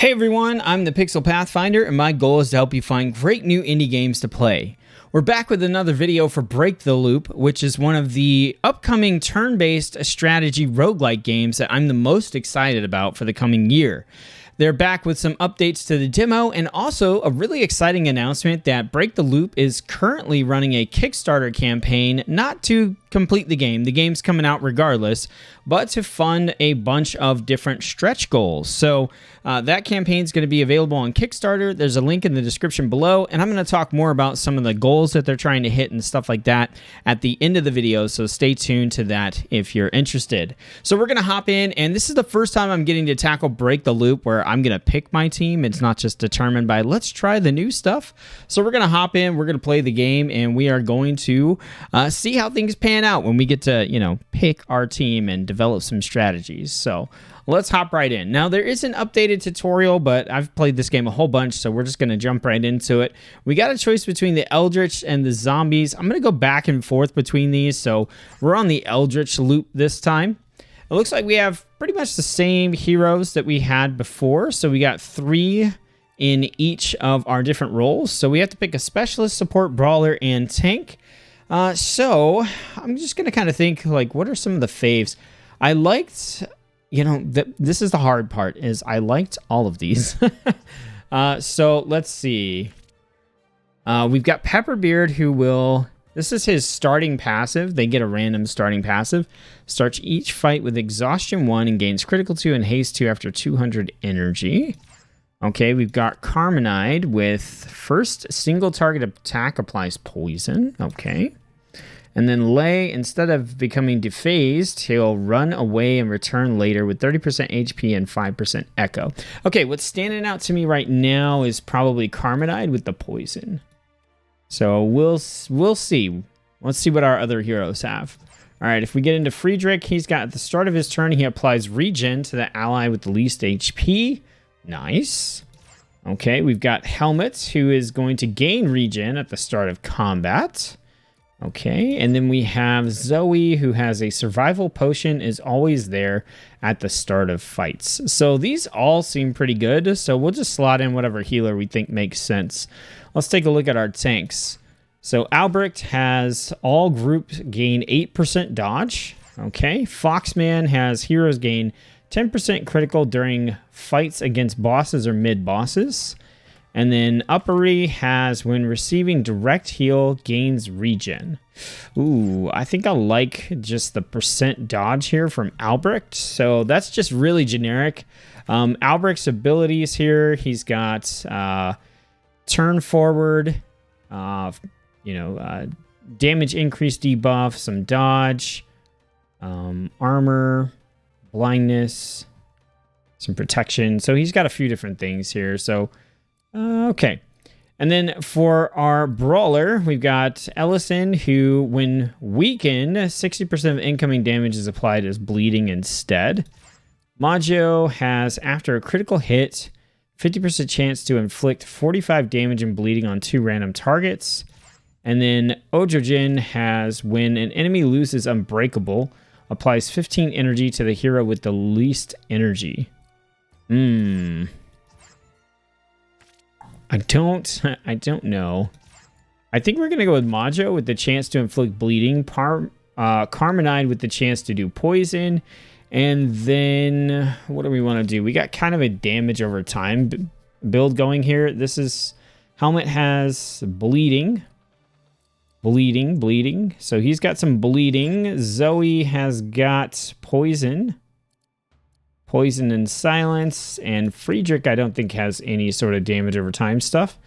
Hey everyone, I'm the Pixel Pathfinder, and my goal is to help you find great new indie games to play. We're back with another video for Break the Loop, which is one of the upcoming turn-based strategy roguelike games that I'm the most excited about for the coming year. They're back with some updates to the demo and also a really exciting announcement that Break the Loop is currently running a Kickstarter campaign, not to complete the game. The game's coming out regardless, but to fund a bunch of different stretch goals. So that campaign is going to be available on Kickstarter. There's a link in the description below, and I'm going to talk more about some of the goals that they're trying to hit and stuff like that at the end of the video, so stay tuned to that if you're interested. So we're going to hop in, and this is the first time I'm getting to tackle Break the Loop where I'm going to pick my team. It's not just determined by let's try the new stuff. So we're going to hop in, we're going to play the game, and we are going to see how things pan out when we get to, pick our team and develop some strategies. So let's hop right in. Now, there is an updated tutorial, but I've played this game a whole bunch, so we're just going to jump right into it. We got a choice between the Eldritch and the Zombies. I'm going to go back and forth between these, so we're on the Eldritch loop this time. It looks like we have pretty much the same heroes that we had before, so we got 3 in each of our different roles. So we have to pick a Specialist, Support, Brawler, and Tank. So I'm just going to kind of think, what are some of the faves? I liked... this is the hard part, is I liked all of these. So let's see. We've got Pepperbeard, who will... This is his starting passive. They get a random starting passive. Starts each fight with Exhaustion 1 and gains Critical 2 and Haste 2 after 200 energy. Okay, we've got Carmenide with first single target attack applies poison. Okay. And then Lay, instead of becoming dephased, he'll run away and return later with 30% HP and 5% Echo. Okay, what's standing out to me right now is probably Carmenide with the poison. So we'll see. Let's see what our other heroes have. All right, if we get into Friedrich, he's got at the start of his turn, he applies regen to the ally with the least HP. Nice. Okay, we've got Helmet, who is going to gain regen at the start of combat. Okay, and then we have Zoe, who has a survival potion, is always there at the start of fights. So these all seem pretty good, so we'll just slot in whatever healer we think makes sense. Let's take a look at our tanks. So Albrecht has all groups gain 8% dodge. Okay, Foxman has heroes gain 10% critical during fights against bosses or mid-bosses. And then Uppery has, when receiving direct heal, gains regen. Ooh, I think I like just the percent dodge here from Albrecht. So that's just really generic. Albrecht's abilities here, he's got turn forward, damage increase debuff, some dodge, armor, blindness, some protection. So he's got a few different things here. So okay. And then for our Brawler, we've got Ellison, who, when weakened, 60% of incoming damage is applied as bleeding instead. Maggio has, after a critical hit, 50% chance to inflict 45 damage and bleeding on 2 random targets. And then Odrogen has, when an enemy loses Unbreakable, applies 15 energy to the hero with the least energy. I don't know. I think we're going to go with Maggio with the chance to inflict bleeding. Carmenide with the chance to do poison. And then what do we want to do? We got kind of a damage over time build going here. This is... Helmet has bleeding. Bleeding. So he's got some bleeding. Zoe has got poison. Poison and silence, and Friedrich I don't think has any sort of damage over time stuff.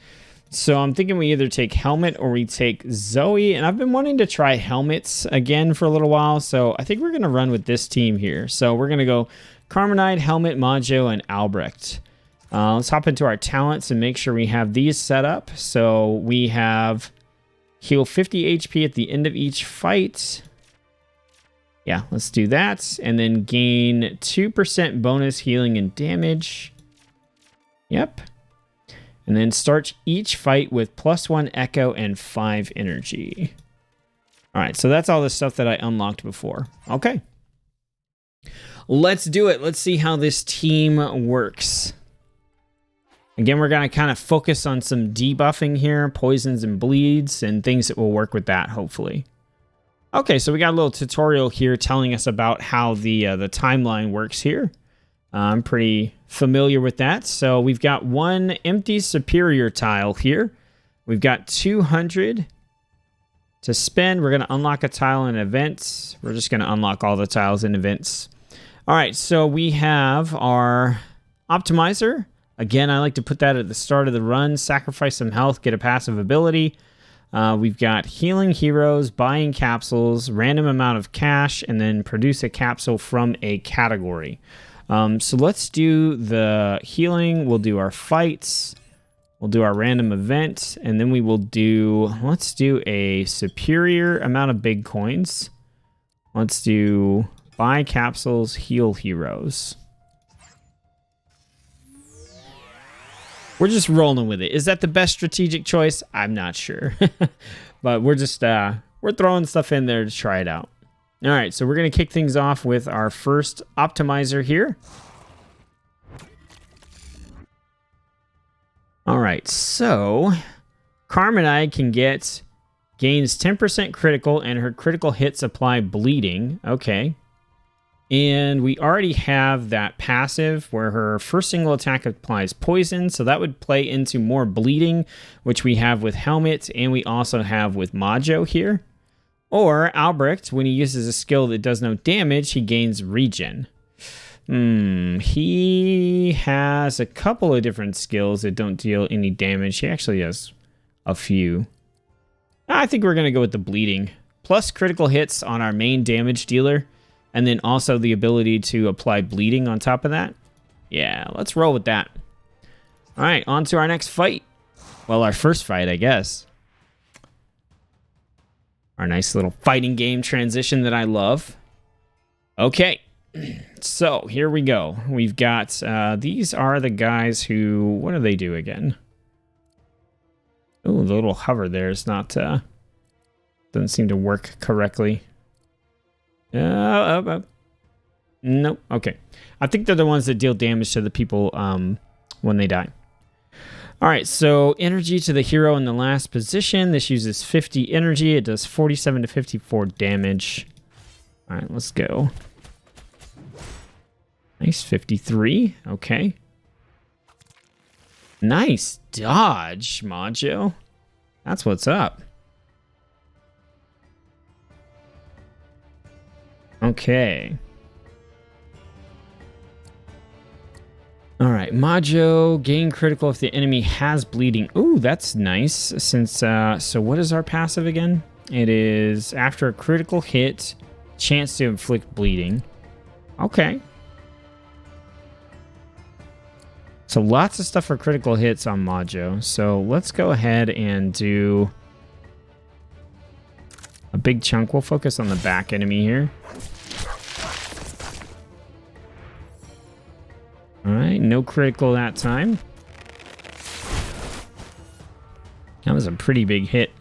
So I'm thinking we either take Helmet or we take Zoe, and I've been wanting to try Helmets again for a little while, so I think we're going to run with this team here. So we're going to go Carmenide, Helmet, Maggio, and Albrecht. Let's hop into our talents and make sure we have these set up. So we have heal 50 HP at the end of each fight. Yeah, let's do that. And then gain 2% bonus healing and damage. Yep. And then start each fight with +1 Echo and 5 energy. All right, so that's all the stuff that I unlocked before. Okay. Let's do it. Let's see how this team works. Again, we're going to kind of focus on some debuffing here, poisons and bleeds, and things that will work with that, hopefully. Okay, so we got a little tutorial here telling us about how the timeline works here. I'm pretty familiar with that. So we've got one empty superior tile here. We've got 200 to spend. We're going to unlock a tile in events. We're just going to unlock all the tiles in events. All right, so we have our optimizer. Again, I like to put that at the start of the run. Sacrifice some health, get a passive ability. We've got healing heroes, buying capsules, random amount of cash, and then produce a capsule from a category. So let's do the healing. We'll do our fights. We'll do our random event. And then we will do, let's do a superior amount of big coins. Let's do buy capsules, heal heroes. We're just rolling with it. Is that the best strategic choice? I'm not sure. But we're just, we're throwing stuff in there to try it out. All right, so we're going to kick things off with our first optimizer here. All right, so Carmenide can gains 10% critical, and her critical hits apply bleeding. Okay. And we already have that passive where her first single attack applies poison, so that would play into more bleeding, which we have with Helmet, and we also have with Majo here. Or Albrecht, when he uses a skill that does no damage, he gains regen. He has a couple of different skills that don't deal any damage. He actually has a few. I think we're going to go with the bleeding. Plus critical hits on our main damage dealer. And then also the ability to apply bleeding on top of that. Yeah, let's roll with that. All right, on to our next fight. Well, our first fight, I guess. Our nice little fighting game transition that I love. Okay, so here we go. We've got, these are the guys who, what do they do again? Oh, the little hover there is not, doesn't seem to work correctly. Nope. Okay. I think they're the ones that deal damage to the people when they die. All right, so energy to the hero in the last position. This uses 50 energy. It does 47 to 54 damage. All right, let's go. Nice, 53. Okay. Nice dodge, Majo. That's what's up. Okay. All right, Majo, gain critical if the enemy has bleeding. Ooh, that's nice. Since, so what is our passive again? It is after a critical hit, chance to inflict bleeding. Okay. So lots of stuff for critical hits on Majo. So let's go ahead and do a big chunk. We'll focus on the back enemy here. All right, no critical that time. That was a pretty big hit.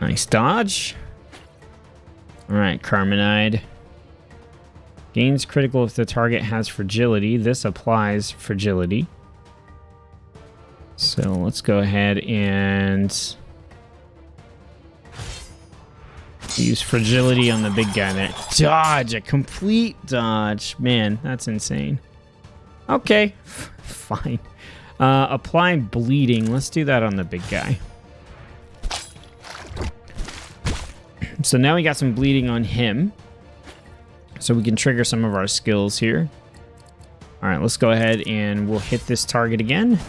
Nice dodge. All right, Carmenide. Gains critical if the target has fragility. This applies fragility. So let's go ahead and use fragility on the big guy there. Dodge, a complete dodge. Man, that's insane. Okay, fine. Apply bleeding. Let's do that on the big guy. So now we got some bleeding on him. So we can trigger some of our skills here. All right, let's go ahead and we'll hit this target again.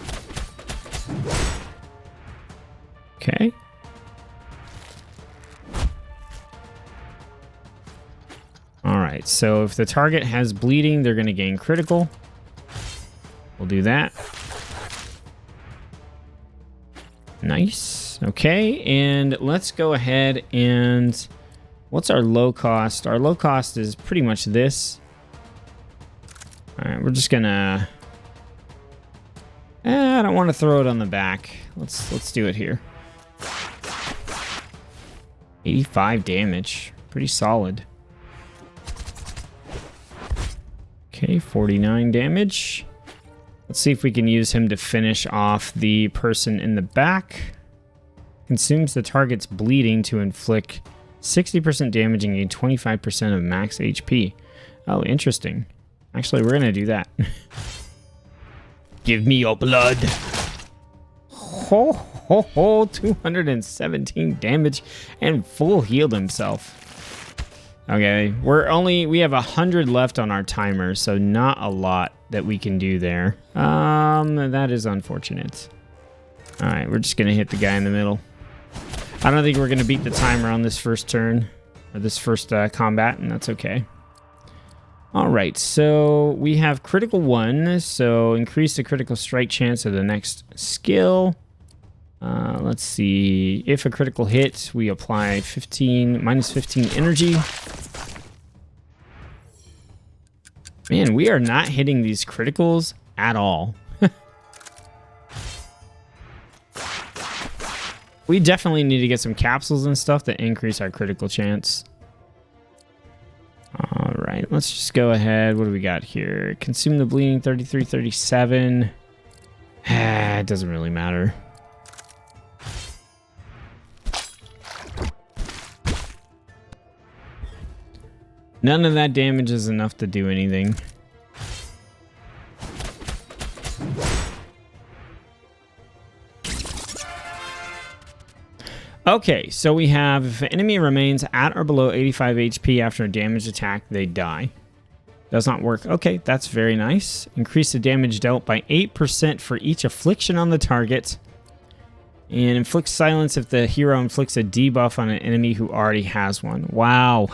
Okay. All right, so if the target has bleeding, they're going to gain critical. We'll do that. Nice. Okay, and let's go ahead and... What's our low cost? Our low cost is pretty much this. All right, we're just going to... I don't want to throw it on the back. Let's do it here. 85 damage. Pretty solid. Okay, 49 damage. Let's see if we can use him to finish off the person in the back. Consumes the target's bleeding to inflict 60% damage and gain 25% of max HP. Oh, interesting. Actually, we're going to do that. Give me your blood. Ho, ho, ho. 217 damage and full healed himself. Okay, we have 100 left on our timer, so not a lot that we can do there. That is unfortunate. All right, we're just going to hit the guy in the middle. I don't think we're going to beat the timer on this first turn, or this first combat, and that's okay. All right, so we have critical 1, so increase the critical strike chance of the next skill. Let's see. If a critical hit, we apply minus 15 energy. Man, we are not hitting these criticals at all. We definitely need to get some capsules and stuff to increase our critical chance. All right, let's just go ahead. What do we got here? Consume the bleeding, 33, 37. It doesn't really matter. None of that damage is enough to do anything. Okay, so we have if an enemy remains at or below 85 HP after a damaged attack, they die. Does not work. Okay, that's very nice. Increase the damage dealt by 8% for each affliction on the target. And inflict silence if the hero inflicts a debuff on an enemy who already has one. Wow.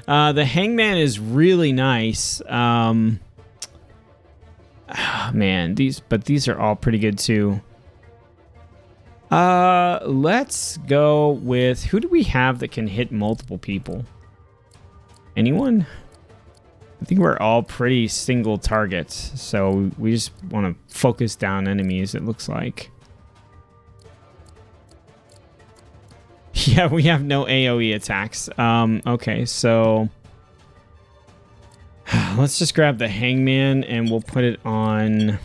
The hangman is really nice. Man, these are all pretty good too. Let's go with, who do we have that can hit multiple people? Anyone? I think we're all pretty single targets, so we just want to focus down enemies, it looks like. Yeah, we have no AoE attacks. Okay, so let's just grab the hangman and we'll put it on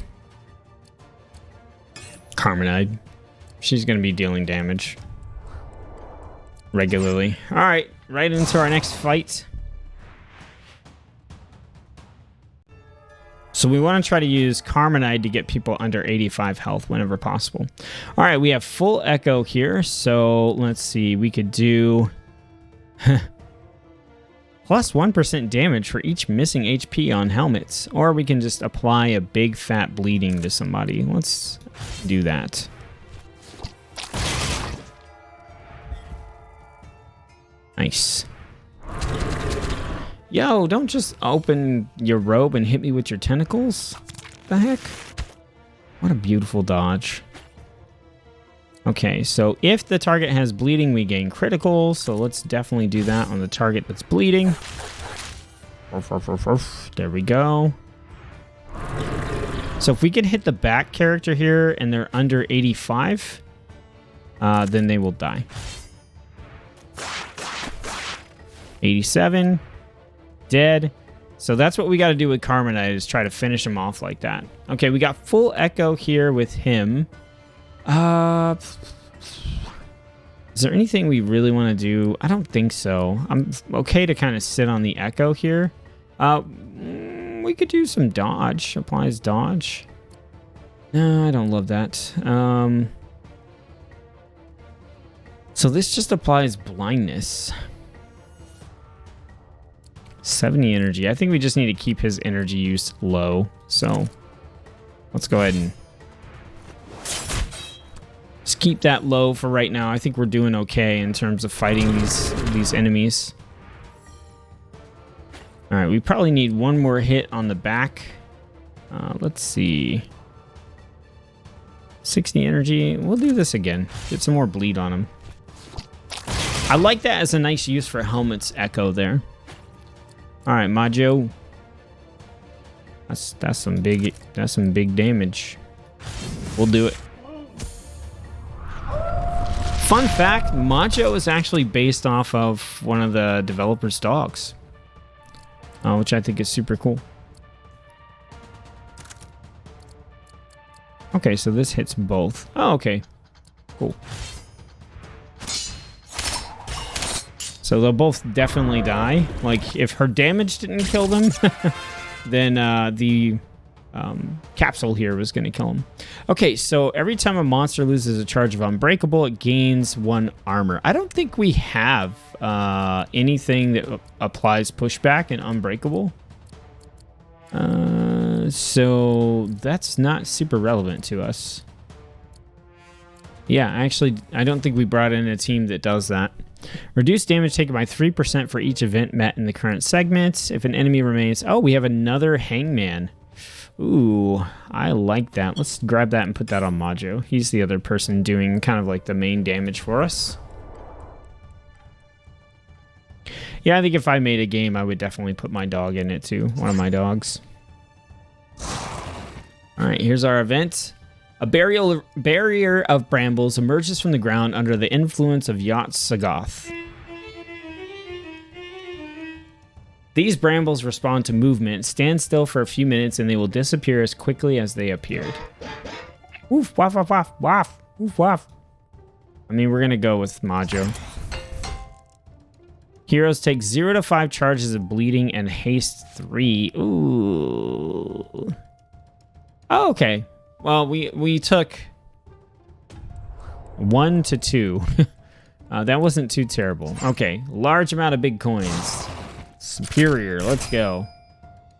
Carmenide. She's going to be dealing damage regularly. All right, right into our next fight. So we want to try to use Carmenide to get people under 85 health whenever possible. All right, we have full echo here. So let's see, we could do plus 1% damage for each missing HP on helmets. Or we can just apply a big fat bleeding to somebody. Let's do that. Nice. Yo, don't just open your robe and hit me with your tentacles. The heck? What a beautiful dodge. Okay, so if the target has bleeding, we gain critical. So let's definitely do that on the target that's bleeding. There we go. So if we can hit the back character here and they're under 85, then they will die. 87. Dead. So that's what we got to do with Carmenide, is try to finish him off like that. Okay, we got full echo here with him. Is there anything we really want to do? I don't think so. I'm okay to kind of sit on the echo here. We could do some dodge. Applies dodge. No, I don't love that. So this just applies blindness. 70 energy. I think we just need to keep his energy use low. So let's go ahead and just keep that low for right now. I think we're doing okay in terms of fighting these enemies. All right, we probably need one more hit on the back. Let's see. 60 energy. We'll do this again. Get some more bleed on him. I like that as a nice use for helmet's echo there. All right, Majo. That's some big damage. We'll do it. Fun fact, Majo is actually based off of one of the developers' dogs, which I think is super cool. Okay, so this hits both. Oh, okay. Cool. So they'll both definitely die. Like, if her damage didn't kill them, then the capsule here was going to kill him. Okay, so every time a monster loses a charge of Unbreakable, it gains 1 armor. I don't think we have anything that applies pushback in Unbreakable. So that's not super relevant to us. Yeah, actually, I don't think we brought in a team that does that. Reduce damage taken by 3% for each event met in the current segment. If an enemy remains... Oh, we have another Hangman. Ooh, I like that. Let's grab that and put that on Majo. He's the other person doing kind of like the main damage for us. Yeah, I think if I made a game, I would definitely put my dog in it too. One of my dogs. All right, here's our event. A barrier of brambles emerges from the ground under the influence of Yat-Sagoth. These brambles respond to movement, stand still for a few minutes, and they will disappear as quickly as they appeared. Woof, waff, waff, waff, waff, woof, waff. I mean, we're going to go with Majo. Heroes take 0 to 5 charges of bleeding and haste 3. Ooh. Oh, okay. Well, we took 1 to 2. That wasn't too terrible. Okay, large amount of big coins. Superior, let's go.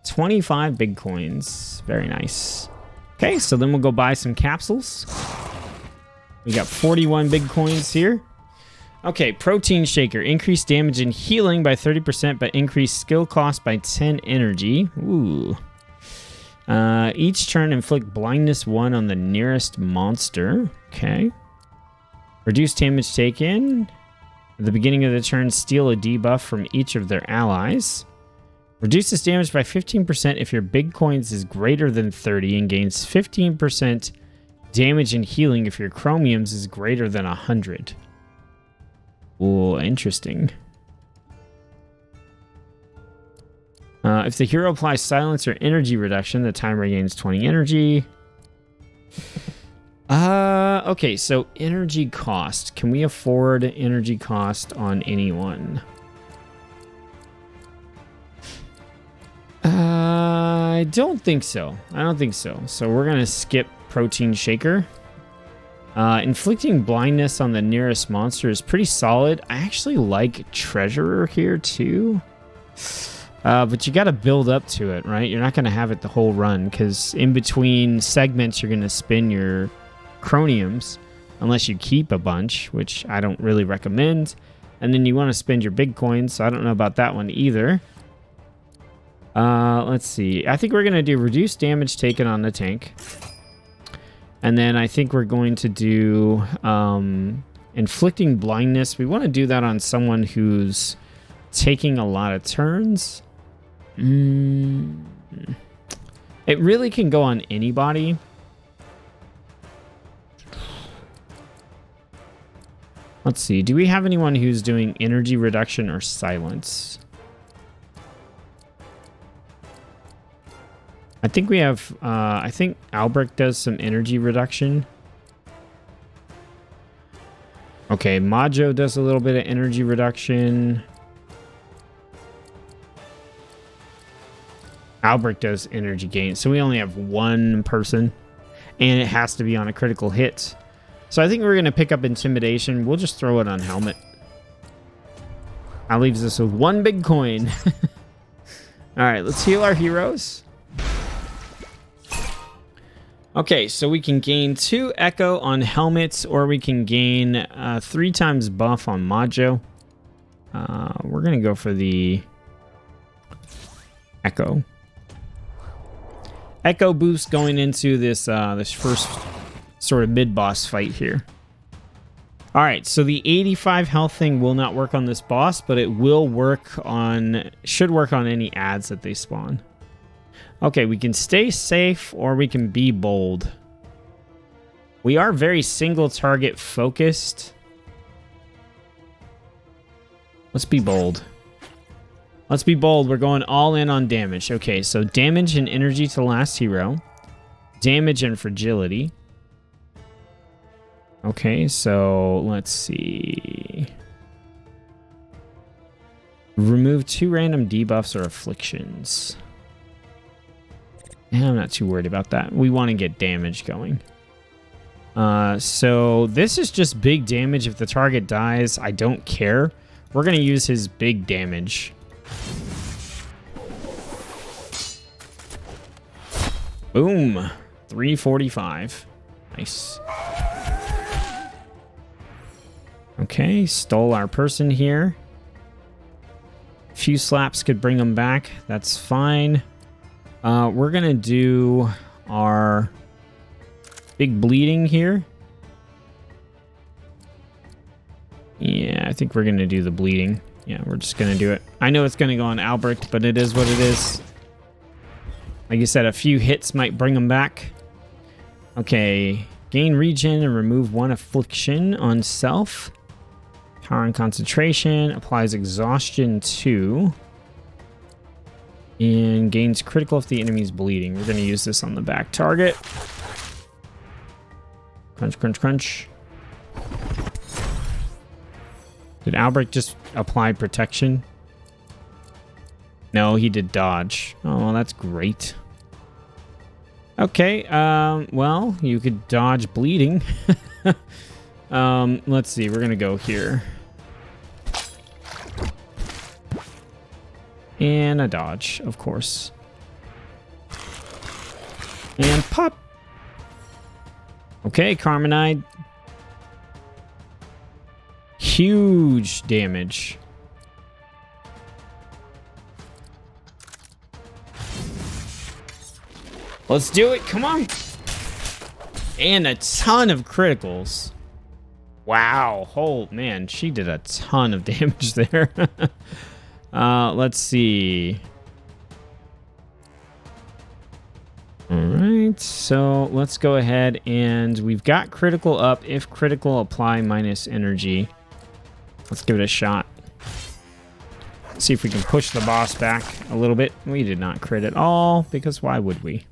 25 big coins. Very nice. Okay, so then we'll go buy some capsules. We got 41 big coins here. Okay, protein shaker. Increase damage and healing by 30%, but increase skill cost by 10 energy. Ooh. Each turn inflict blindness 1 on the nearest monster. Okay. Reduce damage taken. At the beginning of the turn, steal a debuff from each of their allies. Reduces damage by 15% if your big coins is greater than 30 and gains 15% damage and healing if your chromiums is greater than 100. Ooh, interesting. If the hero applies silence or energy reduction, the timer gains 20 energy. Okay, so energy cost. Can we afford energy cost on anyone? I don't think so. So we're going to skip Protein Shaker. Inflicting blindness on the nearest monster is pretty solid. I actually like Treasurer here too. But you got to build up to it, right? You're not going to have it the whole run because in between segments, you're going to spin your chromiums unless you keep a bunch, which I don't really recommend. And then you want to spend your big coins, so I don't know about that one either. Let's see. I think we're going to do reduce damage taken on the tank. And then I think we're going to do inflicting blindness. We want to do that on someone who's taking a lot of turns. It really can go on anybody. Let's see. Do we have anyone who's doing energy reduction or silence? I think we have, I think Albrecht does some energy reduction. Okay, Majo does a little bit of energy reduction. Albrecht does energy gain. So we only have one person. And it has to be on a critical hit. So I think we're going to pick up Intimidation. We'll just throw it on Helmet. That leaves us with one big coin. Alright, let's heal our heroes. Okay, so we can gain 2 Echo on Helmets, or we can gain 3 times buff on Majo. We're going to go for the Echo. Echo boost going into this this first sort of mid-boss fight here. Alright, so the 85 health thing will not work on this boss, but it will work on, should work on any ads that they spawn. Okay, we can stay safe or we can be bold. We are very single target focused. Let's be bold. Let's be bold. We're going all in on damage. Okay, so damage and energy to last hero. Damage and fragility. Okay, so let's see. Remove 2 random debuffs or afflictions. I'm not too worried about that. We want to get damage going. So this is just big damage. If the target dies, I don't care. We're going to use his big damage. Boom. 345. Nice. Okay, stole our person here. A few slaps could bring him back. That's fine. We're going to do our big bleeding here. Yeah, I think we're going to do the bleeding. Yeah, we're just going to do it. I know it's going to go on Albrecht, but it is what it is. Like you said, a few hits might bring him back. Okay, gain regen and remove 1 affliction on self. Power and concentration. Applies exhaustion 2. And gains critical if the enemy's bleeding. We're going to use this on the back target. Crunch, crunch, crunch. Did Albrecht just apply protection? No, he did dodge. Oh, well, that's great. Okay, well, you could dodge bleeding. Let's see, we're going to go here. And a dodge, of course. And pop. Okay, Carmenide. Huge damage. Let's do it. Come on. And a ton of criticals. Wow. Oh, man. She did a ton of damage there. Let's see. All right. So let's go ahead and we've got critical up. If critical, apply minus energy. Let's give it a shot. See if we can push the boss back a little bit. We did not crit at all because why would we?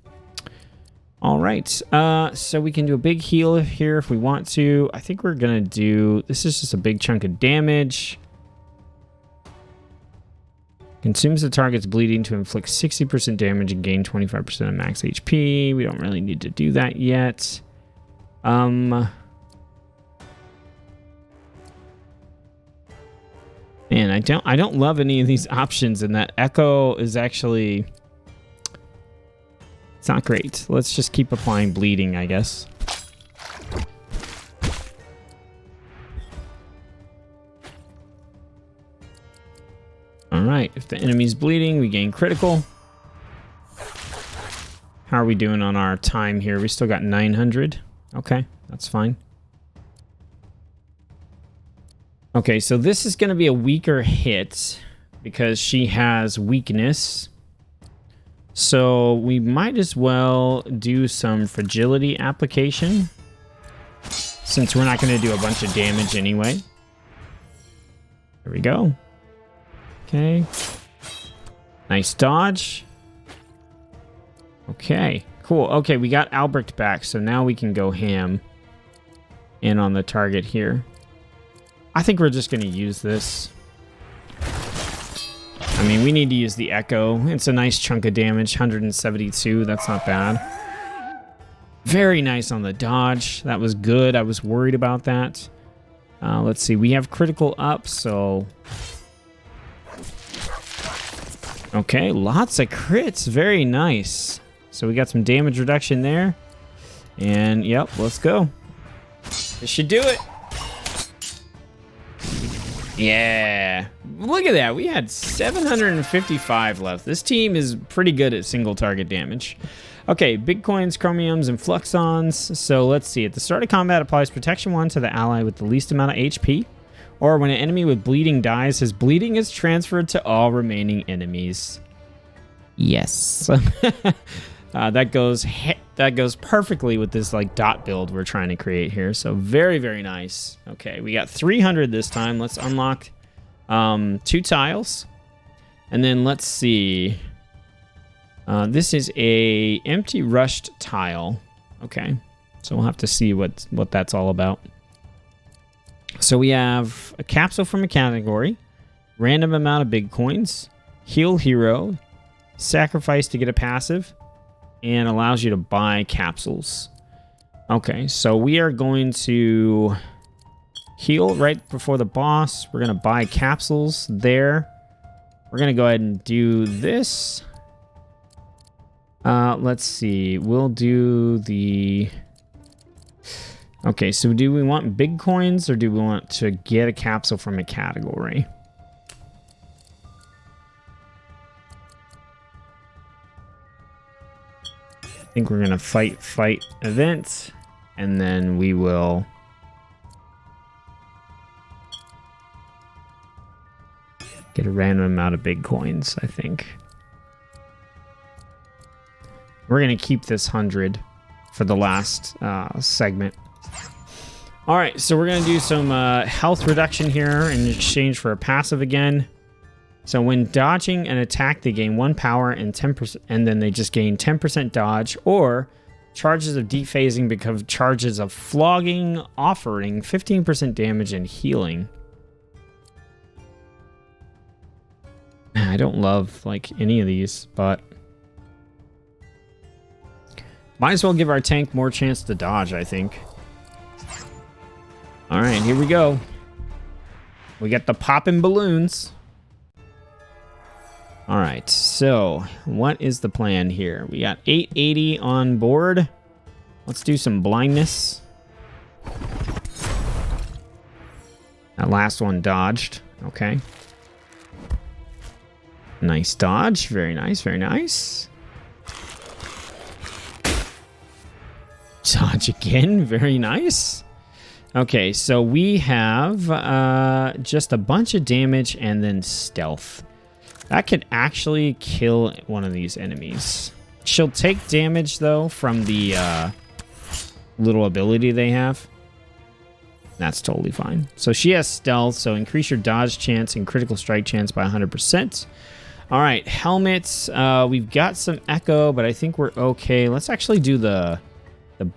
All right, so we can do a big heal here if we want to. I think we're going to do... This is just a big chunk of damage. Consumes the target's bleeding to inflict 60% damage and gain 25% of max HP. We don't really need to do that yet. Man, I don't love any of these options, and that echo is actually... It's not great. Let's just keep applying bleeding, I guess. All right. If the enemy's bleeding, we gain critical. How are we doing on our time here? We still got 900. Okay, that's fine. Okay, so this is going to be a weaker hit because she has weakness. So we might as well do some fragility application since we're not going to do a bunch of damage anyway. There we go. Okay. Nice dodge. Okay, cool. Okay, we got Albrecht back, so now we can go ham in on the target here. I think we're just going to use this. I mean, we need to use the Echo. It's a nice chunk of damage, 172. That's not bad. Very nice on the dodge. That was good. I was worried about that. Let's see. We have critical up, so... Okay, lots of crits. Very nice. So we got some damage reduction there. And, yep, let's go. This should do it. Yeah. Look at that. We had 755 left. This team is pretty good at single target damage. Okay, big coins, chromiums, and fluxons. So let's see. At the start of combat, applies protection 1 to the ally with the least amount of HP. Or when an enemy with bleeding dies, his bleeding is transferred to all remaining enemies. Yes. That goes perfectly with this like dot build we're trying to create here. So very, very nice. Okay, we got 300 this time. Let's unlock 2 tiles. And then let's see. This is a empty rushed tile. Okay, so we'll have to see what that's all about. So we have a capsule from a category, random amount of big coins, heal hero, sacrifice to get a passive, and allows you to buy capsules. Okay, so we are going to heal right before the boss. We're going to buy capsules there. We're going to go ahead and do this. Let's see. We'll do the... Okay, so do we want big coins or do we want to get a capsule from a category? I think we're going to fight event, and then we will... get a random amount of big coins, I think. We're going to keep this 100 for the last segment. All right, so we're going to do some health reduction here in exchange for a passive again. So when dodging an attack, they gain 1 power and 10%, and then they just gain 10% dodge, or charges of dephasing become charges of flogging, offering 15% damage and healing. I don't love like any of these, but might as well give our tank more chance to dodge, I think. All right, here we go. We got the popping balloons. All right, so what is the plan here? We got 880 on board. Let's do some blindness. That last one dodged. Okay. Nice dodge. Very nice, very nice. Dodge again. Very nice. Okay, so we have just a bunch of damage and then stealth. That could actually kill one of these enemies. She'll take damage, though, from the little ability they have. That's totally fine. So she has stealth, so increase your dodge chance and critical strike chance by 100%. All right, helmets. We've got some echo, but I think we're okay. Let's actually do the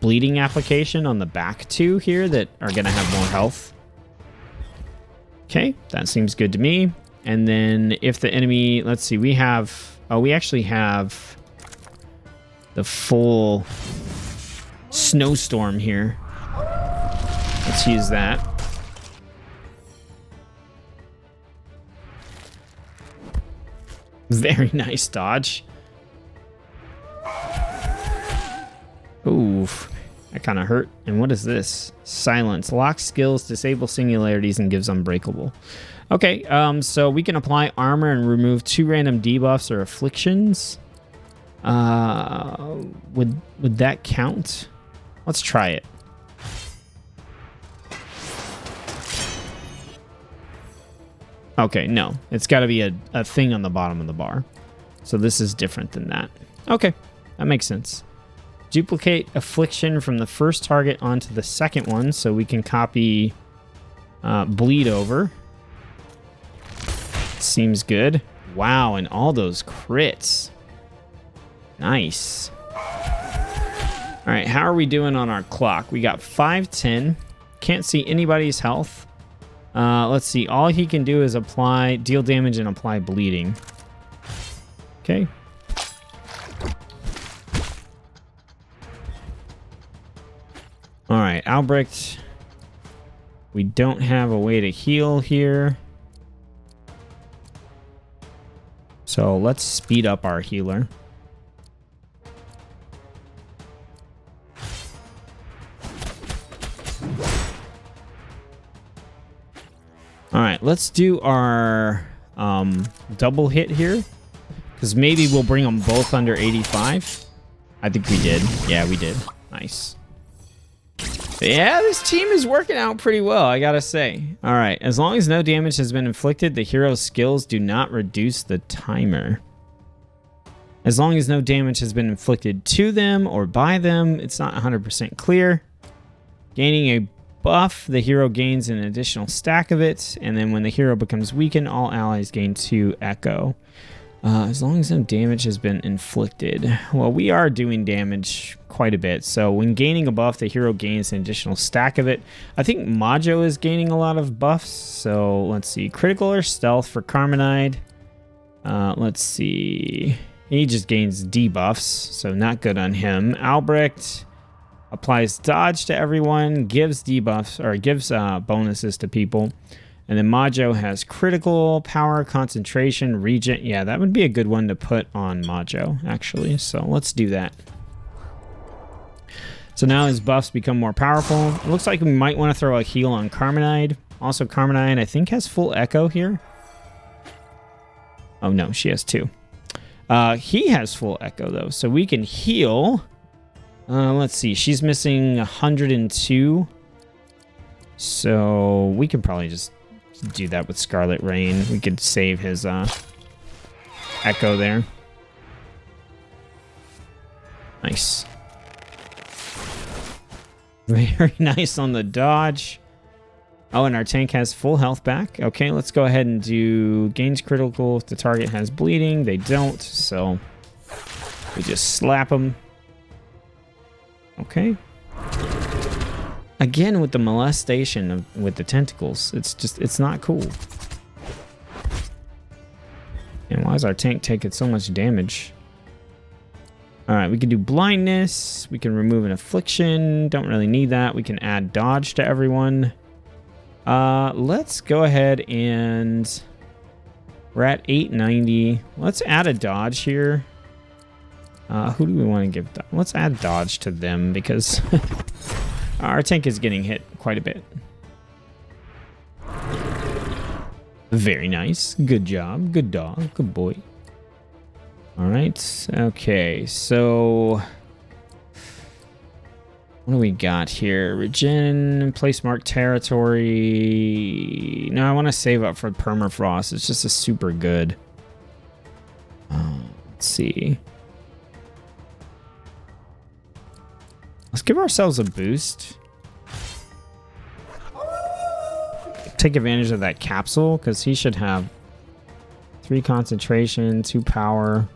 bleeding application on the back two here that are going to have more health. Okay, that seems good to me. And then if the enemy, let's see, we have, oh, we actually have the full snowstorm here. Let's use that. Very nice dodge. Oof, that kind of hurt. And what is this? Silence. Locks skills, disable singularities, and gives unbreakable. Okay, so we can apply armor and remove 2 random debuffs or afflictions. Would that count? Let's try it. Okay, no. It's got to be a thing on the bottom of the bar. So this is different than that. Okay, that makes sense. Duplicate affliction from the first target onto the second one, so we can copy bleed over. Seems good. Wow, and all those crits. Nice. All right, how are we doing on our clock? We got 510. Can't see anybody's health. Let's see. All he can do is deal damage and apply bleeding. Okay. All right, Albrecht. We don't have a way to heal here. So let's speed up our healer. All right, let's do our double hit here, because maybe we'll bring them both under 85. I think we did. Yeah, we did. Nice. Yeah, this team is working out pretty well, I gotta say. All right, as long as no damage has been inflicted, the hero's skills do not reduce the timer. As long as no damage has been inflicted to them or by them, it's not 100% clear. Gaining a buff, the hero gains an additional stack of it, and then when the hero becomes weakened, all allies gain 2 echo. As long as no damage has been inflicted. Well, we are doing damage quite a bit. So when gaining a buff, the hero gains an additional stack of it. I think Majo is gaining a lot of buffs. So let's see. Critical or stealth for Carmenide. Let's see. He just gains debuffs, so not good on him. Albrecht applies dodge to everyone, gives debuffs, or gives bonuses to people. And then Majo has critical, power, concentration, regent. Yeah, that would be a good one to put on Majo, actually. So let's do that. So now his buffs become more powerful. It looks like we might want to throw a heal on Carmenide. Also, Carmenide, I think, has full echo here. Oh, no, she has 2. He has full echo, though, so we can heal. Let's see. She's missing 102. So we can probably just do that with Scarlet Rain. We could save his echo there. Nice. Very nice on the dodge. Oh, and our tank has full health back. Okay, let's go ahead and do gains critical if the target has bleeding. They don't, so we just slap them. Okay. Again, with the molestation with the tentacles, it's not cool. And why is our tank taking so much damage? All right, we can do blindness. We can remove an affliction. Don't really need that. We can add dodge to everyone. Let's go ahead and we're at 890. Let's add a dodge here. Who do we want to give? Let's add dodge to them because our tank is getting hit quite a bit. Very nice. Good job. Good dog. Good boy. All right. Okay. So what do we got here? Regen, place mark territory. No, I want to save up for permafrost. It's just a super good. Let's see. Let's give ourselves a boost. Take advantage of that capsule because he should have 3 concentration, 2 power,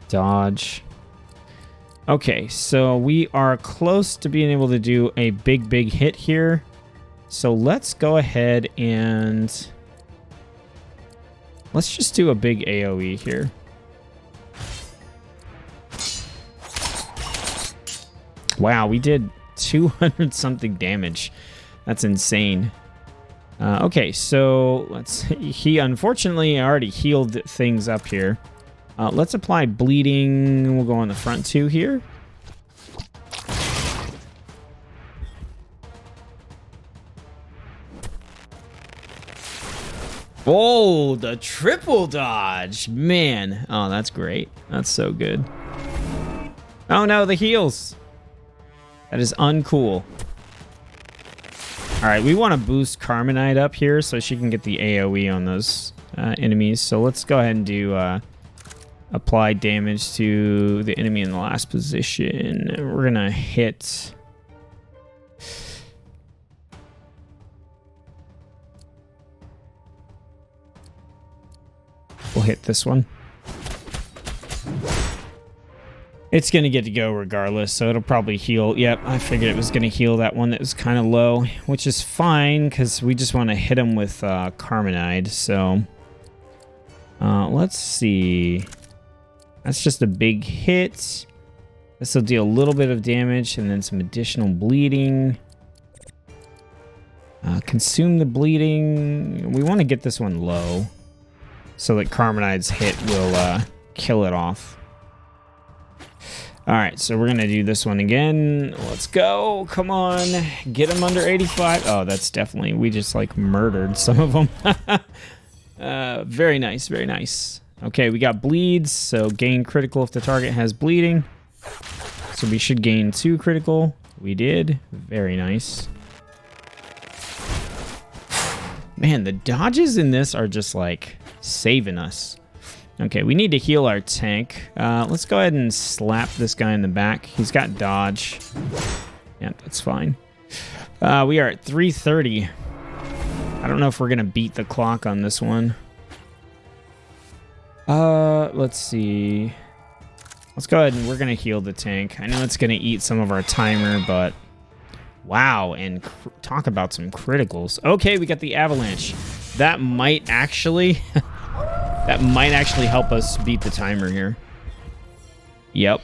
dodge. Okay, so we are close to being able to do a big hit here. So let's go ahead and let's just do a big AoE here. Wow, we did 200 something damage. That's insane. Okay, so he unfortunately already healed things up here. Let's apply bleeding. We'll go on the front 2 here. Oh, the triple dodge, man. Oh, that's great. That's so good. Oh no, the heals. That is uncool. All right, we want to boost Carmenide up here so she can get the AoE on those enemies. So let's go ahead and do apply damage to the enemy in the last position. We're going to hit... We'll hit this one. It's going to get to go regardless, so it'll probably heal. Yep, I figured it was going to heal that one that was kind of low, which is fine because we just want to hit him with Carmenide. So let's see. That's just a big hit. This will deal a little bit of damage and then some additional bleeding. Consume the bleeding. We want to get this one low so that Carmenide's hit will kill it off. All right, so we're going to do this one again. Let's go. Come on. Get him under 85. Oh, that's definitely... We just, like, murdered some of them. Very nice, very nice. Okay, we got bleeds, so gain critical if the target has bleeding. So we should gain 2 critical. We did. Very nice. Man, the dodges in this are just, like, saving us. Okay, we need to heal our tank. Let's go ahead and slap this guy in the back. He's got dodge. Yeah, that's fine. We are at 330. I don't know if we're going to beat the clock on this one. Let's see. Let's go ahead and we're going to heal the tank. I know it's going to eat some of our timer, but wow. And talk about some criticals. Okay, we got the avalanche. That might actually, that might actually help us beat the timer here. Yep.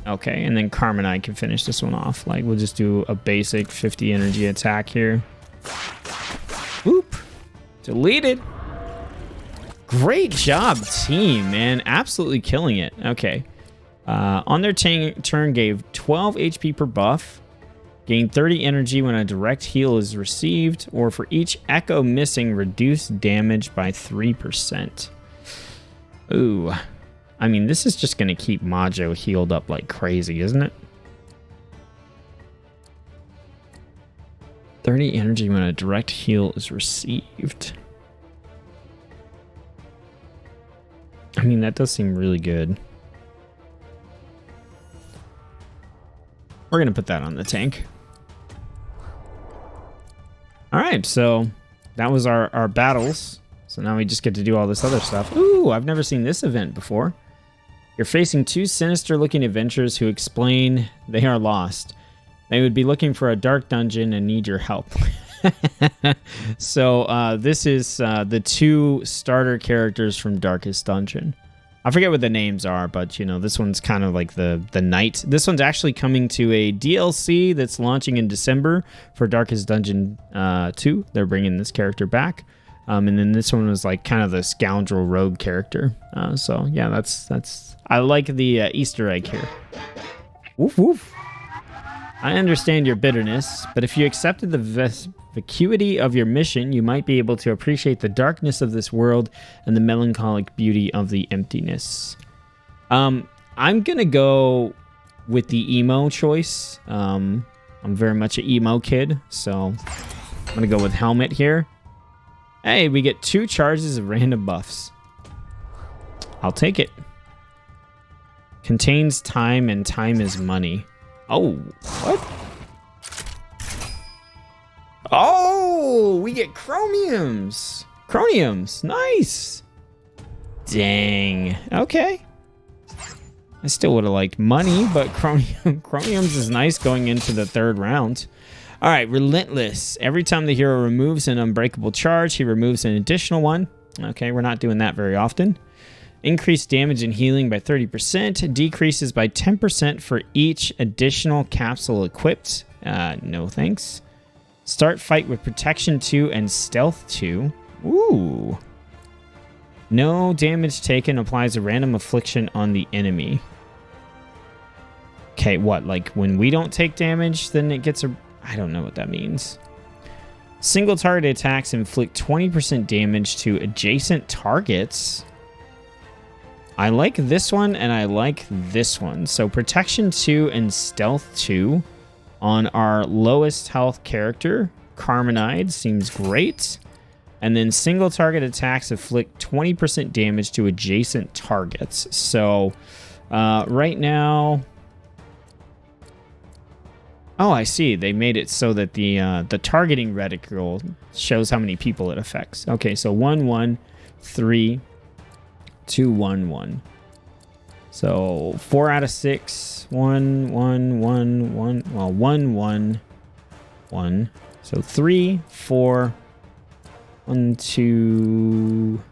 Okay, and then Carmen and I can finish this one off. Like, we'll just do a basic 50 energy attack here. Whoop. Deleted. Great job, team, man. Absolutely killing it. Okay. On their turn, gave 12 HP per buff. Gain 30 energy when a direct heal is received. Or for each echo missing, reduce damage by 3%. Ooh. I mean, this is just going to keep Majo healed up like crazy, isn't it? 30 energy when a direct heal is received. I mean, that does seem really good. We're going to put that on the tank. All right, so that was our battles. So now we just get to do all this other stuff. Ooh, I've never seen this event before. You're facing two sinister-looking adventurers who explain they are lost. They would be looking for a dark dungeon and need your help. So this is the two starter characters from Darkest Dungeon. I forget what the names are, but you know, this one's kind of like the knight. This one's actually coming to a DLC that's launching in December for Darkest Dungeon 2. They're bringing this character back. And then this one was like kind of the scoundrel rogue character. So yeah, that's I like the Easter egg here. Woof woof. I understand your bitterness, but if you accepted the vacuity of your mission, you might be able to appreciate the darkness of this world and the melancholic beauty of the emptiness. I'm gonna go with the emo choice. I'm very much an emo kid, so I'm gonna go with helmet here. Hey, we get 2 charges of random buffs. I'll take it. Contains time and time is money. Oh, what? Oh, we get chromiums. Chromiums, nice. Dang, okay. I still would have liked money, but chromiums is nice going into the 3rd round. All right, Relentless. Every time the hero removes an unbreakable charge, he removes an additional one. Okay, we're not doing that very often. Increased damage and healing by 30%. Decreases by 10% for each additional capsule equipped. No thanks. Start fight with Protection 2 and Stealth 2. Ooh. No damage taken applies a random affliction on the enemy. Okay, what? Like when we don't take damage, then it gets a... I don't know what that means. Single target attacks inflict 20% damage to adjacent targets. I like this one and I like this one. So Protection 2 and Stealth 2 on our lowest health character, Carmenide, seems great. And then single target attacks inflict 20% damage to adjacent targets. So right now... Oh, I see. They made it so that the targeting reticle shows how many people it affects. Okay, so 1, 1, 3, 2, 1, 1. So 4 out of 6. 1, 1, 1, 1. Well, 1, 1, 1. So 3, 4. 1, 2,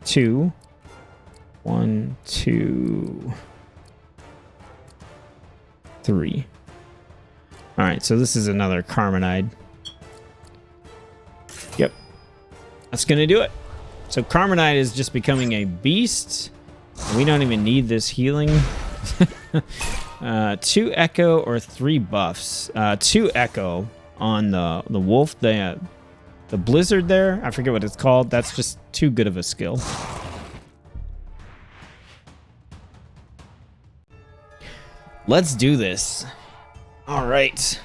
2. 1, 2, 3. All right, so this is another Carmenide. Yep. That's going to do it. So Carmenide is just becoming a beast. We don't even need this healing. 2 echo or 3 buffs. 2 echo on the wolf. The blizzard there, I forget what it's called. That's just too good of a skill. Let's do this. All right.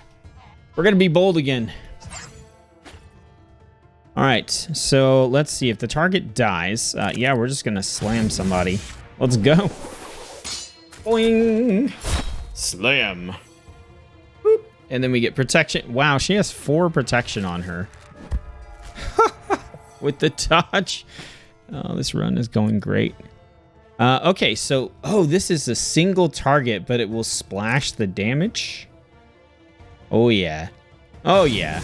We're going to be bold again. All right. So let's see if the target dies. Yeah, we're just going to slam somebody. Let's go. Boing. Slam. Boop. And then we get protection. Wow, she has 4 protection on her. With the dodge. Oh, this run is going great. Okay, so, oh, this is a single target, but it will splash the damage. Oh, yeah. Oh, yeah.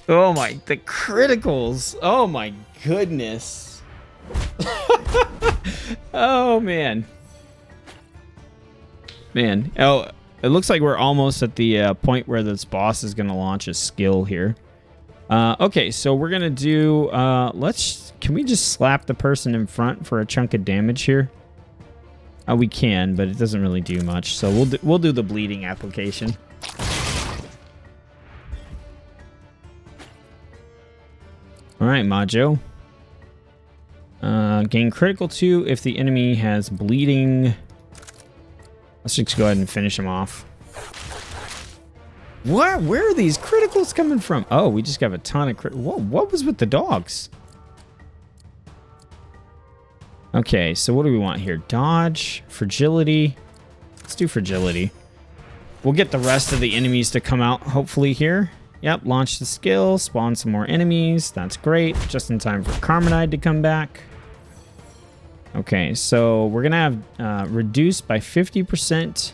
Oh, my, the criticals. Oh, my goodness. Oh, man. Man. Oh, it looks like we're almost at the point where this boss is going to launch a skill here. Okay, so we're going to do, can we just slap the person in front for a chunk of damage here? We can, but it doesn't really do much. So we'll do the bleeding application. All right, Majo. Gain critical 2 if the enemy has bleeding. Let's just go ahead and finish him off. What? Where are these criticals coming from? Oh, we just got a ton of Whoa, what was with the dogs? Okay, so what do we want here? Dodge, fragility. Let's do fragility. We'll get the rest of the enemies to come out, hopefully, here. Yep, launch the skill, spawn some more enemies. That's great. Just in time for Carmenide to come back. Okay, so we're going to have reduced by 50%.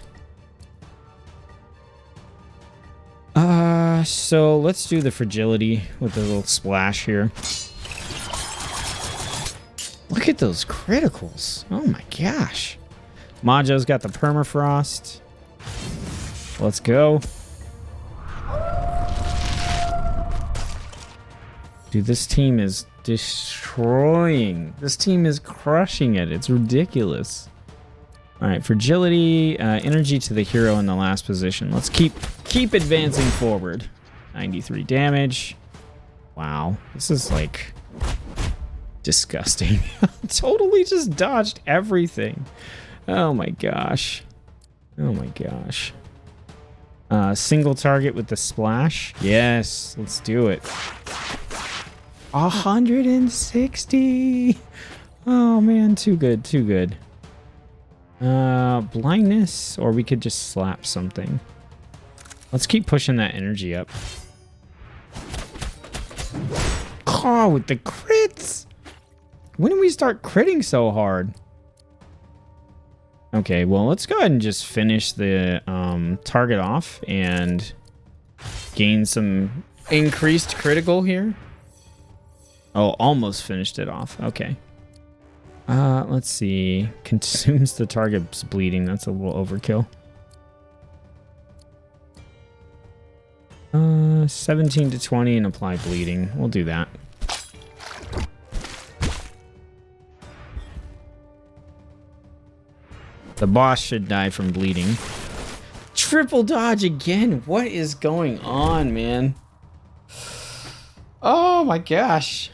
So let's do the fragility with the little splash here. Look at those criticals. Oh my gosh. Majo's got the permafrost. Let's go. Dude, this team is destroying. This team is crushing it. It's ridiculous. All right, fragility, energy to the hero in the last position. Let's keep advancing forward. 93 damage. Wow, this is like disgusting. Totally just dodged everything. Oh my gosh. Oh my gosh. Single target with the splash. Yes, let's do it. 160. Oh man, too good, too good. Blindness, or we could just slap something. Let's keep pushing that energy up. Oh, with the crits. When did we start critting so hard? Okay, well, let's go ahead and just finish the target off and gain some increased critical here. Oh, almost finished it off. Okay. Let's see. Consumes the target's bleeding. That's a little overkill. 17 to 20 and apply bleeding. We'll do that. The boss should die from bleeding. Triple dodge again. What is going on, man? Oh my gosh.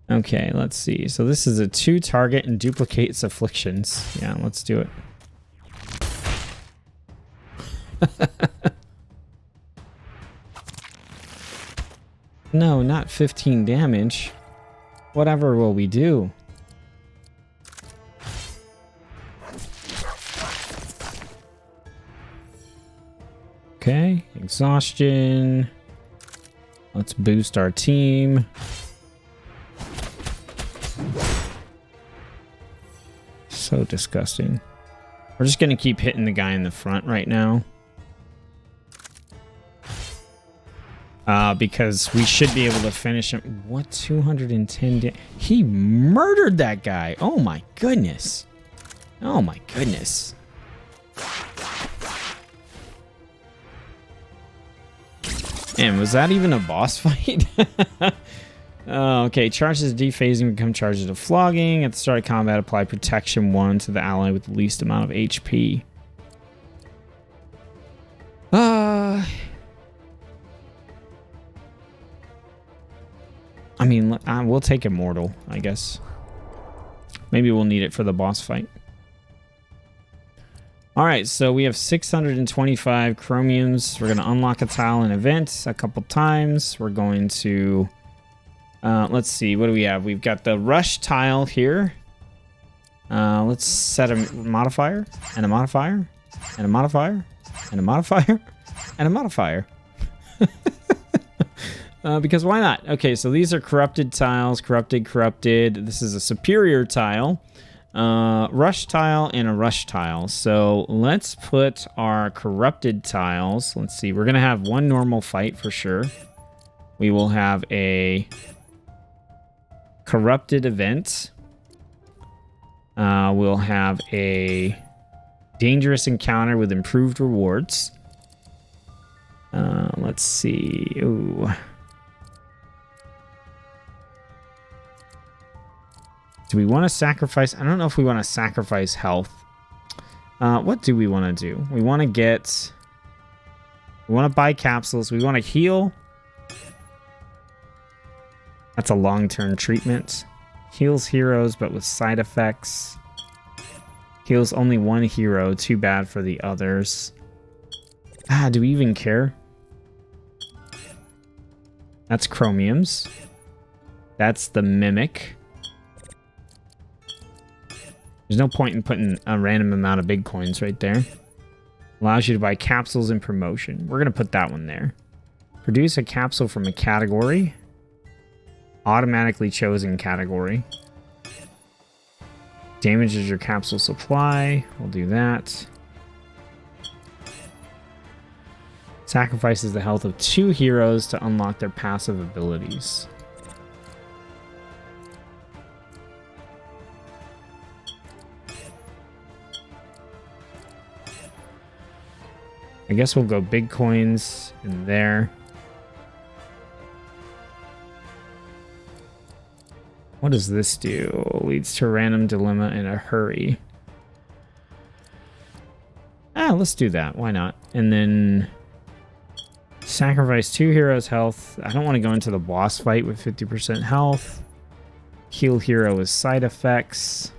Okay, let's see. So this is a 2 target and duplicates afflictions. Yeah, let's do it. No, not 15 damage. Whatever will we do? Okay, exhaustion. Let's boost our team. So disgusting. We're just gonna keep hitting the guy in the front right now. Because we should be able to finish him. What, 210 he murdered that guy. Oh my goodness. Oh my goodness. Man, was that even a boss fight? Okay, charges dephasing become charges of flogging. At the start of combat, apply protection 1 to the ally with the least amount of HP. I mean, we'll take Immortal, I guess. Maybe we'll need it for the boss fight. All right, so we have 625 chromiums. We're going to unlock a tile in events a couple times. We're going to... let's see, what do we have? We've got the rush tile here. Let's set a modifier, and a modifier, and a modifier, and a modifier, and a modifier. Because why not? Okay, so these are corrupted tiles. Corrupted, corrupted. This is a superior tile. Rush tile and a rush tile. So let's put our corrupted tiles. Let's see. We're going to have one normal fight for sure. We will have a corrupted event. We'll have a dangerous encounter with improved rewards. Let's see. Ooh. Do we want to sacrifice? I don't know if we want to sacrifice health. What do we want to do? We want to get... We want to buy capsules. We want to heal. That's a long-term treatment. Heals heroes, but with side effects. Heals only one hero. Too bad for the others. Do we even care? That's chromiums. That's the mimic. There's no point in putting a random amount of big coins right there. Allows you to buy capsules and promotion. We're going to put that one there. Produce a capsule from a category. Automatically chosen category. Damages your capsule supply. We'll do that. Sacrifices the health of 2 heroes to unlock their passive abilities. I guess we'll go big coins in there. What does this do? Leads to a random dilemma in a hurry. Let's do that. Why not? And then sacrifice 2 heroes' health. I don't want to go into the boss fight with 50% health. Heal hero with side effects.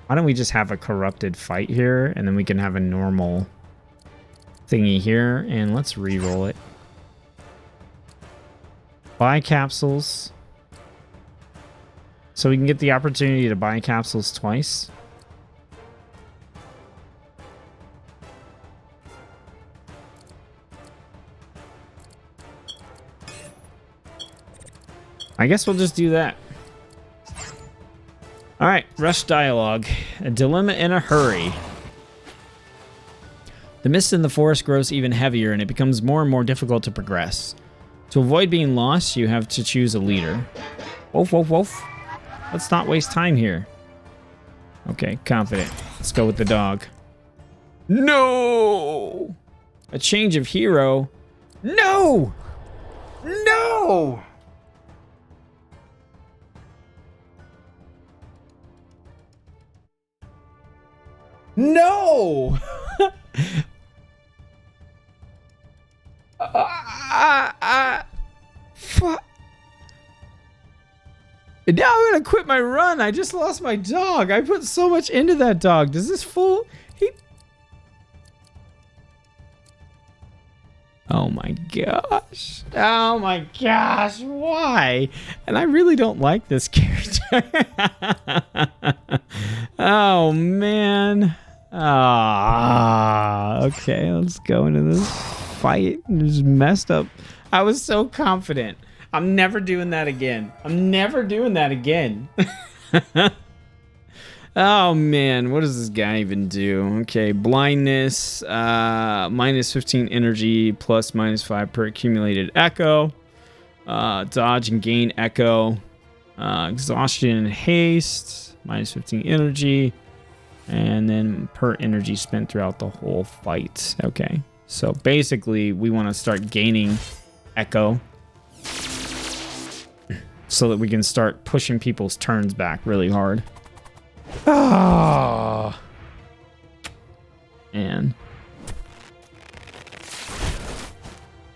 Why don't we just have a corrupted fight here, and then we can have a normal thingy here, and let's re-roll it. Buy capsules. So we can get the opportunity to buy capsules twice. I guess we'll just do that. Alright, rush dialogue. A dilemma in a hurry. The mist in the forest grows even heavier and it becomes more and more difficult to progress. To avoid being lost, you have to choose a leader. Wolf, wolf, wolf. Let's not waste time here. Okay, confident. Let's go with the dog. No! A change of hero. No! No! No! Fuck. Now I'm gonna quit my run. I just lost my dog. I put so much into that dog. Does this fool? Oh my gosh. Oh my gosh. Why? And I really don't like this character. Oh man. Okay, let's go into this fight. Just messed up. I was so confident. I'm never doing that again. I'm never doing that again. Oh man, what does this guy even do? Okay, blindness, minus 15 energy, plus minus 5 per accumulated echo. Dodge and gain echo. Exhaustion and haste, minus 15 energy. And then per energy spent throughout the whole fight. Okay, so basically we want to start gaining echo so that we can start pushing people's turns back really hard. Oh, man.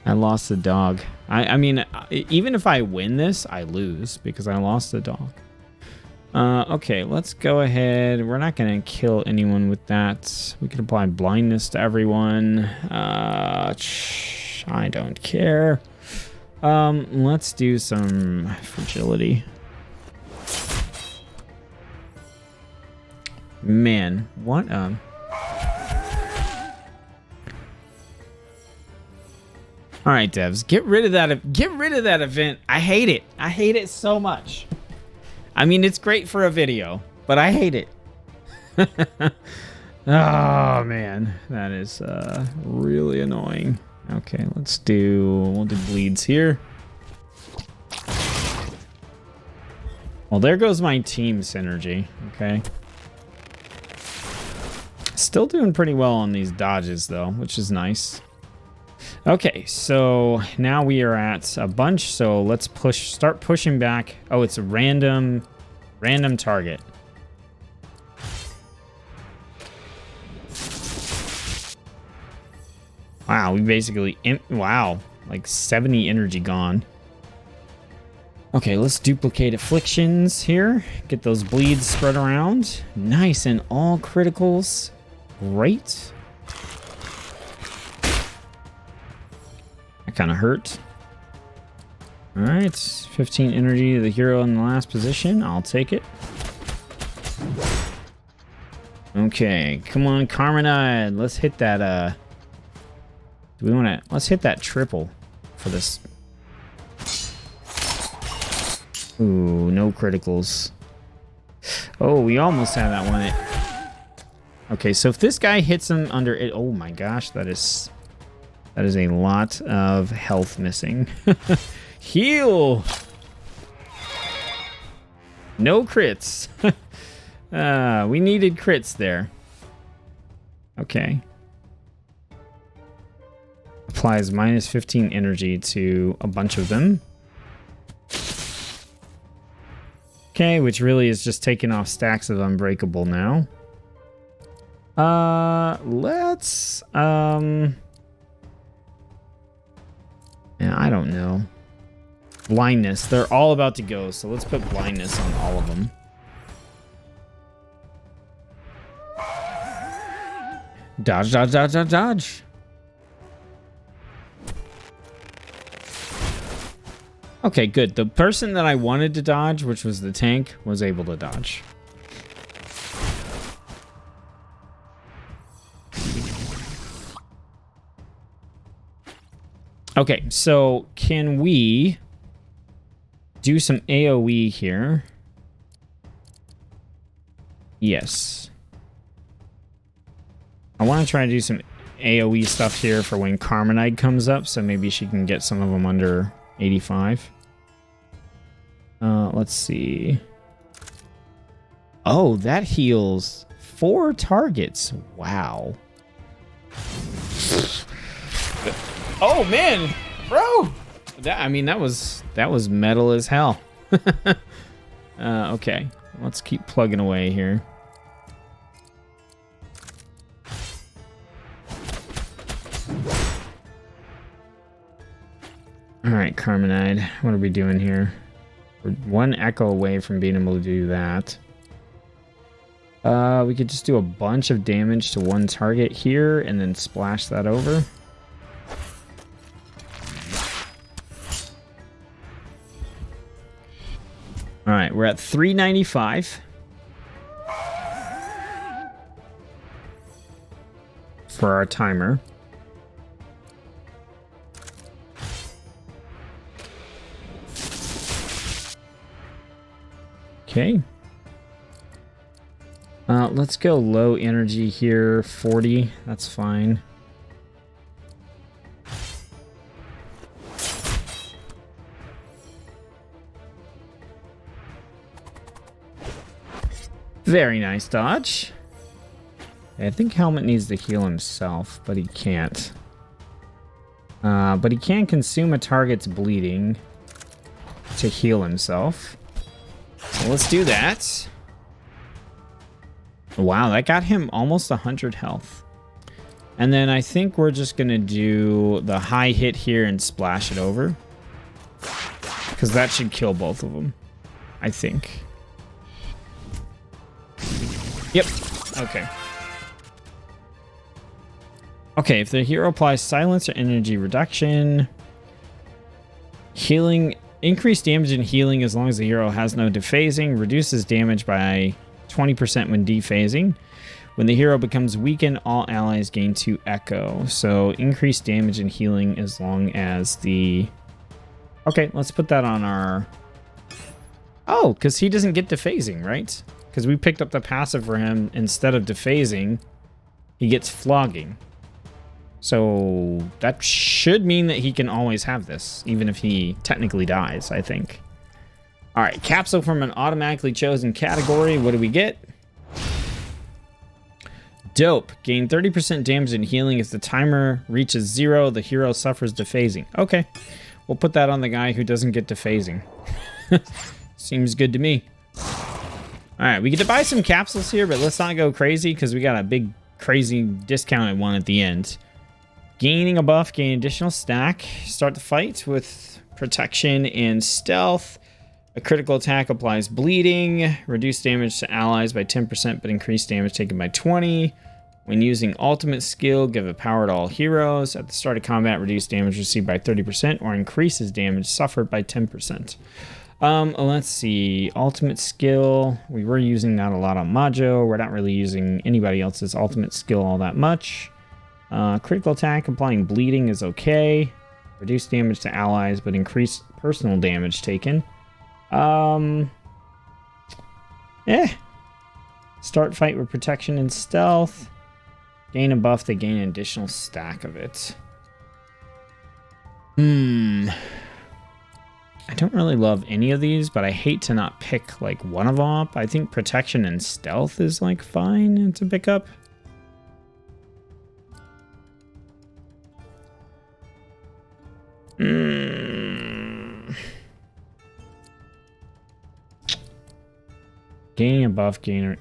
I lost the dog. I mean, even if I win this, I lose because I lost the dog. Okay, let's go ahead. We're not going to kill anyone with that. We can apply blindness to everyone. I don't care. Let's do some fragility. Man, what All right, devs, get rid of that. Get rid of that event. I hate it. I hate it so much. I mean, it's great for a video, but I hate it. Oh man, that is really annoying. Okay, we'll do bleeds here. Well, there goes my team synergy. Okay. Still doing pretty well on these dodges though, which is nice. Okay, so now we are at a bunch, so let's start pushing back. Oh, it's a random target. Wow, we basically, wow, like 70 energy gone. Okay, let's duplicate afflictions here. Get those bleeds spread around. Nice, and all criticals. Great. That kind of hurt. All right, 15 energy to the hero in the last position. I'll take it. Okay, come on, Carmenide. Let's hit that, do we want to... Let's hit that triple for this. Ooh, no criticals. Oh, we almost had that one. Okay, so if this guy hits him under it... Oh my gosh, that is a lot of health missing. Heal! No crits. We needed crits there. Okay. Applies minus 15 energy to a bunch of them. Okay, which really is just taking off stacks of Unbreakable now. Let's... Yeah, I don't know. Blindness. They're all about to go, so let's put blindness on all of them. Dodge, dodge, dodge, dodge, dodge. Okay, good. The person that I wanted to dodge, which was the tank, was able to dodge. Okay, so can we do some AoE here? Yes. I want to try to do some AoE stuff here for when Carmenide comes up, so maybe she can get some of them under 85. Let's see. Oh, that heals 4 targets. Wow. Oh man, bro. I mean, that was metal as hell. Okay, let's keep plugging away here. All right, Carmenide, what are we doing here? We're 1 echo away from being able to do that. We could just do a bunch of damage to 1 target here and then splash that over. All right, we're at 395. For our timer. Okay. Let's go low energy here, 40. That's fine. Very nice dodge. I think Helmet needs to heal himself, but he can't. But he can consume a target's bleeding to heal himself. So let's do that. Wow, that got him almost 100 health. And then I think we're just going to do the high hit here and splash it over. Because that should kill both of them, I think. Yep. Okay. Okay, if the hero applies silence or energy reduction, healing, increased damage and healing as long as the hero has no dephasing, reduces damage by 20% when dephasing. When the hero becomes weakened, all allies gain 2 echo. So increased damage and healing as long as the... Okay, let's put that on our... Oh, because he doesn't get dephasing, right? Because we picked up the passive for him. Instead of dephasing, he gets flogging. So that should mean that he can always have this, even if he technically dies, I think. All right, capsule from an automatically chosen category. What do we get? Dope. Gain 30% damage and healing. If the timer reaches 0, the hero suffers dephasing. Okay, we'll put that on the guy who doesn't get dephasing. Seems good to me. All right, we get to buy some capsules here, but let's not go crazy because we got a big, crazy discounted one at the end. Gaining a buff, gain additional stack. Start the fight with protection and stealth. A critical attack applies bleeding. Reduce damage to allies by 10%, but increase damage taken by 20. When using ultimate skill, give a power to all heroes. At the start of combat, reduce damage received by 30% or increases damage suffered by 10%. Let's see. Ultimate skill. We were using that a lot on Majo. We're not really using anybody else's ultimate skill all that much. Critical attack, applying bleeding is okay. Reduce damage to allies, but increase personal damage taken. Start fight with protection and stealth. Gain a buff, they gain an additional stack of it. I don't really love any of these, but I hate to not pick like one of them up. I think protection and stealth is like fine to pick up. Gaining a buff, gain an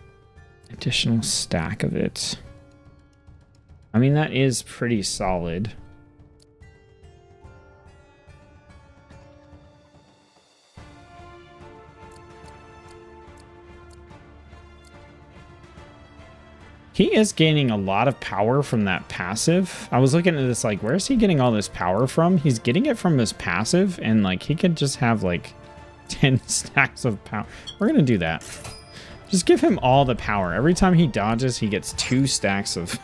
additional stack of it. I mean, that is pretty solid. He is gaining a lot of power from that passive. I was looking at this like, where is he getting all this power from? He's getting it from his passive, and like he could just have like 10 stacks of power. We're gonna do that. Just give him all the power. Every time he dodges, he gets 2 stacks of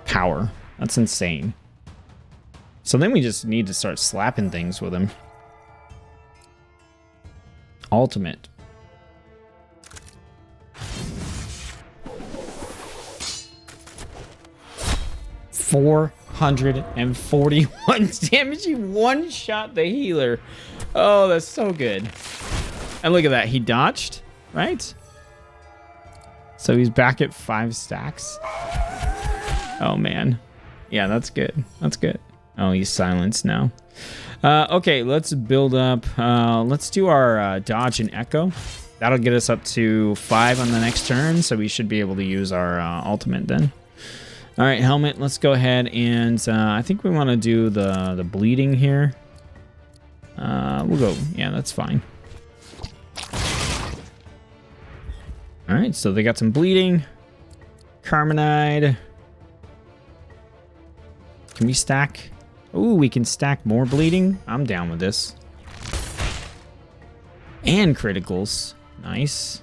power. That's insane. So then we just need to start slapping things with him. Ultimate. $441 damage. He one-shot the healer. Oh, that's so good. And look at that. He dodged, right? So he's back at 5 stacks. Oh, man. Yeah, that's good. That's good. Oh, he's silenced now. Okay, let's build up. Let's do our dodge and echo. That'll get us up to 5 on the next turn, so we should be able to use our ultimate then. All right, helmet, let's go ahead and I think we want to do the bleeding here. We'll go, yeah, that's fine. All right, so they got some bleeding. Carmenide. Can we stack? Ooh, we can stack more bleeding. I'm down with this. And criticals. Nice.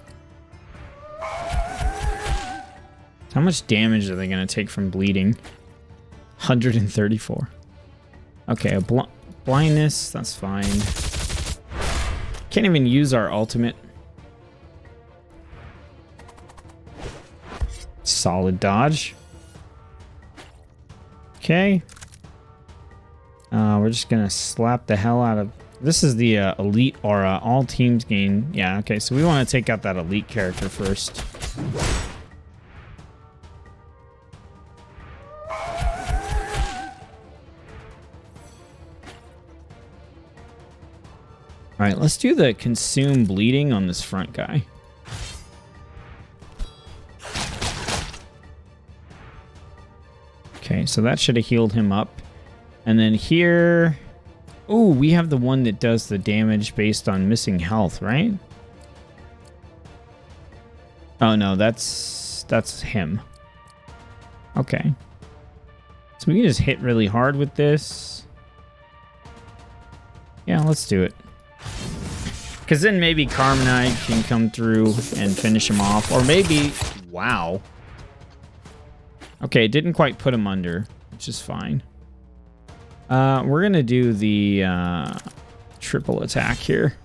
How much damage are they going to take from bleeding? 134. Okay, a blindness. That's fine. Can't even use our ultimate. Solid dodge. Okay. We're just going to slap the hell out of... This is the elite aura. All teams gain... Yeah, okay. So we want to take out that elite character first. All right, let's do the consume bleeding on this front guy. Okay, so that should have healed him up. And then here... Oh, we have the one that does the damage based on missing health, right? Oh, no, that's him. Okay. So we can just hit really hard with this. Yeah, let's do it. Because then maybe Carmenide can come through and finish him off. Or maybe... Wow. Okay, it didn't quite put him under, which is fine. We're going to do the triple attack here.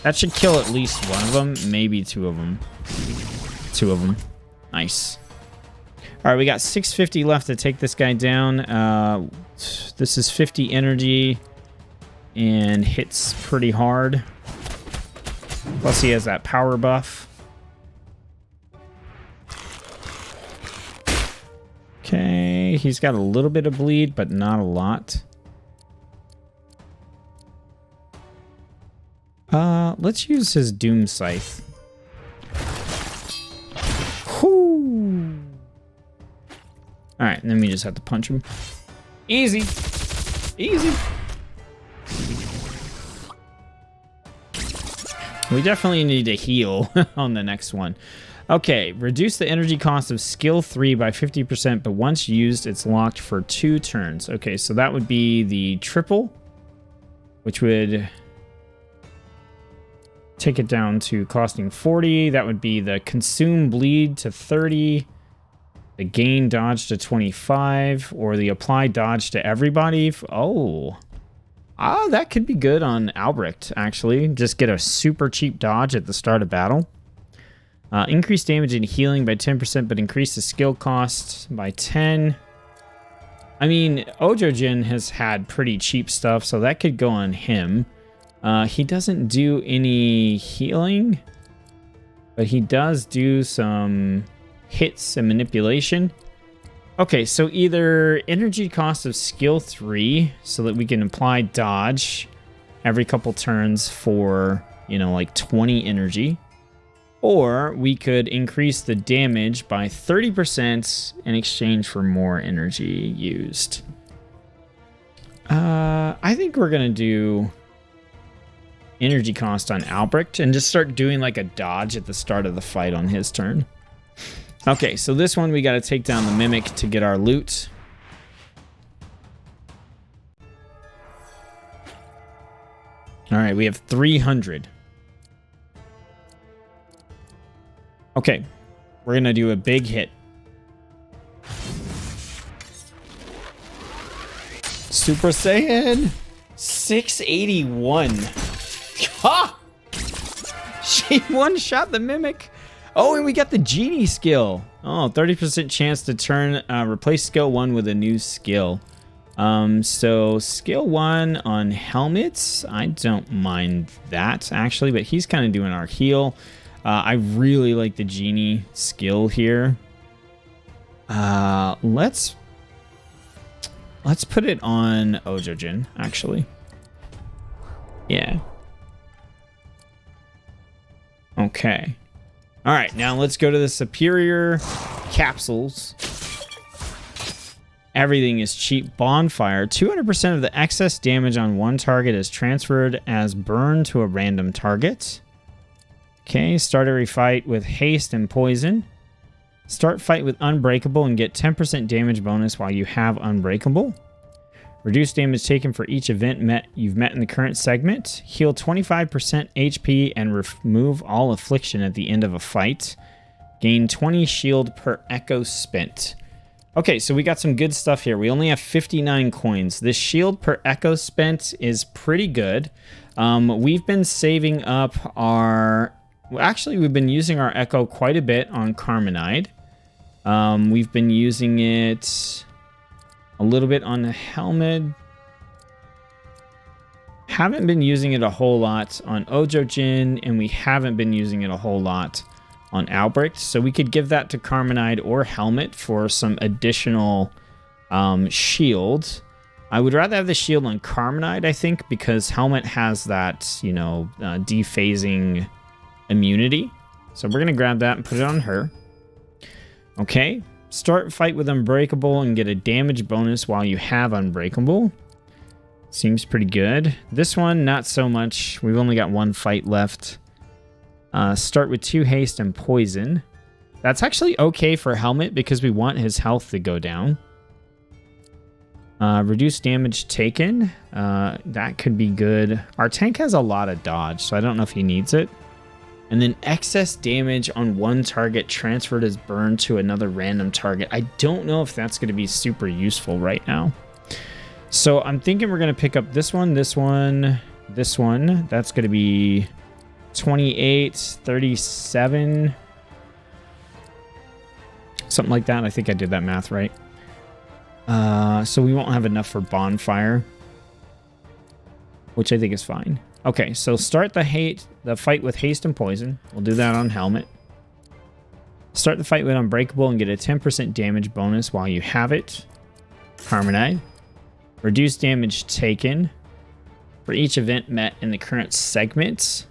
That should kill at least one of them, maybe two of them. Two of them. Nice. All right, we got 650 left to take this guy down. This is 50 energy and hits pretty hard. Plus he has that power buff. Okay, he's got a little bit of bleed, but not a lot. Let's use his Doom Scythe. Whoo! Alright, and then we just have to punch him. Easy. Easy. We definitely need to heal on the next one. Okay, reduce the energy cost of skill 3 by 50%, but once used, it's locked for 2 turns. Okay, so that would be the triple, which would take it down to costing 40. That would be the consume bleed to 30, the gain dodge to 25, or the apply dodge to everybody. Oh, that could be good on Albrecht, actually. Just get a super cheap dodge at the start of battle. Increase damage and healing by 10%, but increase the skill cost by 10. I mean, Ojojin has had pretty cheap stuff, so that could go on him. He doesn't do any healing, but he does do some hits and manipulation. Okay, so either energy cost of skill 3, so that we can apply dodge every couple turns for, you know, like 20 energy. Or we could increase the damage by 30% in exchange for more energy used. I think we're going to do energy cost on Albrecht and just start doing like a dodge at the start of the fight on his turn. Okay, so this one we got to take down the Mimic to get our loot. All right, we have 300. Okay, we're going to do a big hit. Super Saiyan 681. Ha! She one-shot the Mimic. Oh, and we got the Genie skill. Oh, 30% chance to turn, replace skill 1 with a new skill. So skill 1 on helmets, I don't mind that actually, but he's kind of doing our heal. I really like the Genie skill here. Let's put it on Ojojin, actually. Yeah. Okay. All right, now let's go to the superior capsules. Everything is cheap. Bonfire. 200% of the excess damage on one target is transferred as burn to a random target. Okay, start every fight with haste and poison. Start fight with unbreakable and get 10% damage bonus while you have unbreakable. Reduce damage taken for each event you've met in the current segment. Heal 25% HP and remove all affliction at the end of a fight. Gain 20 shield per echo spent. Okay, so we got some good stuff here. We only have 59 coins. This shield per echo spent is pretty good. We've been saving up our... Well, actually, we've been using our echo quite a bit on Carmenide. We've been using it a little bit on the helmet. Haven't been using it a whole lot on Ojojin, and we haven't been using it a whole lot on Albrecht. So we could give that to Carmenide or helmet for some additional shield. I would rather have the shield on Carmenide, I think, because helmet has that, you know, dephasing immunity. So we're going to grab that and put it on her. Okay. Start fight with Unbreakable and get a damage bonus while you have Unbreakable. Seems pretty good. This one, not so much. We've only got one fight left. Start with 2 haste and poison. That's actually okay for helmet because we want his health to go down. Reduce damage taken. That could be good. Our tank has a lot of dodge, so I don't know if he needs it. And then excess damage on one target transferred as burn to another random target. I don't know if that's going to be super useful right now. So I'm thinking we're going to pick up this one, this one, this one. That's going to be 28, 37. Something like that. I think I did that math right. So we won't have enough for bonfire, which I think is fine. Okay, so start the fight with haste and poison. We'll do that on helmet. Start the fight with unbreakable and get a 10% damage bonus while you have it. Harmonide. Reduce damage taken for each event met in the current segment.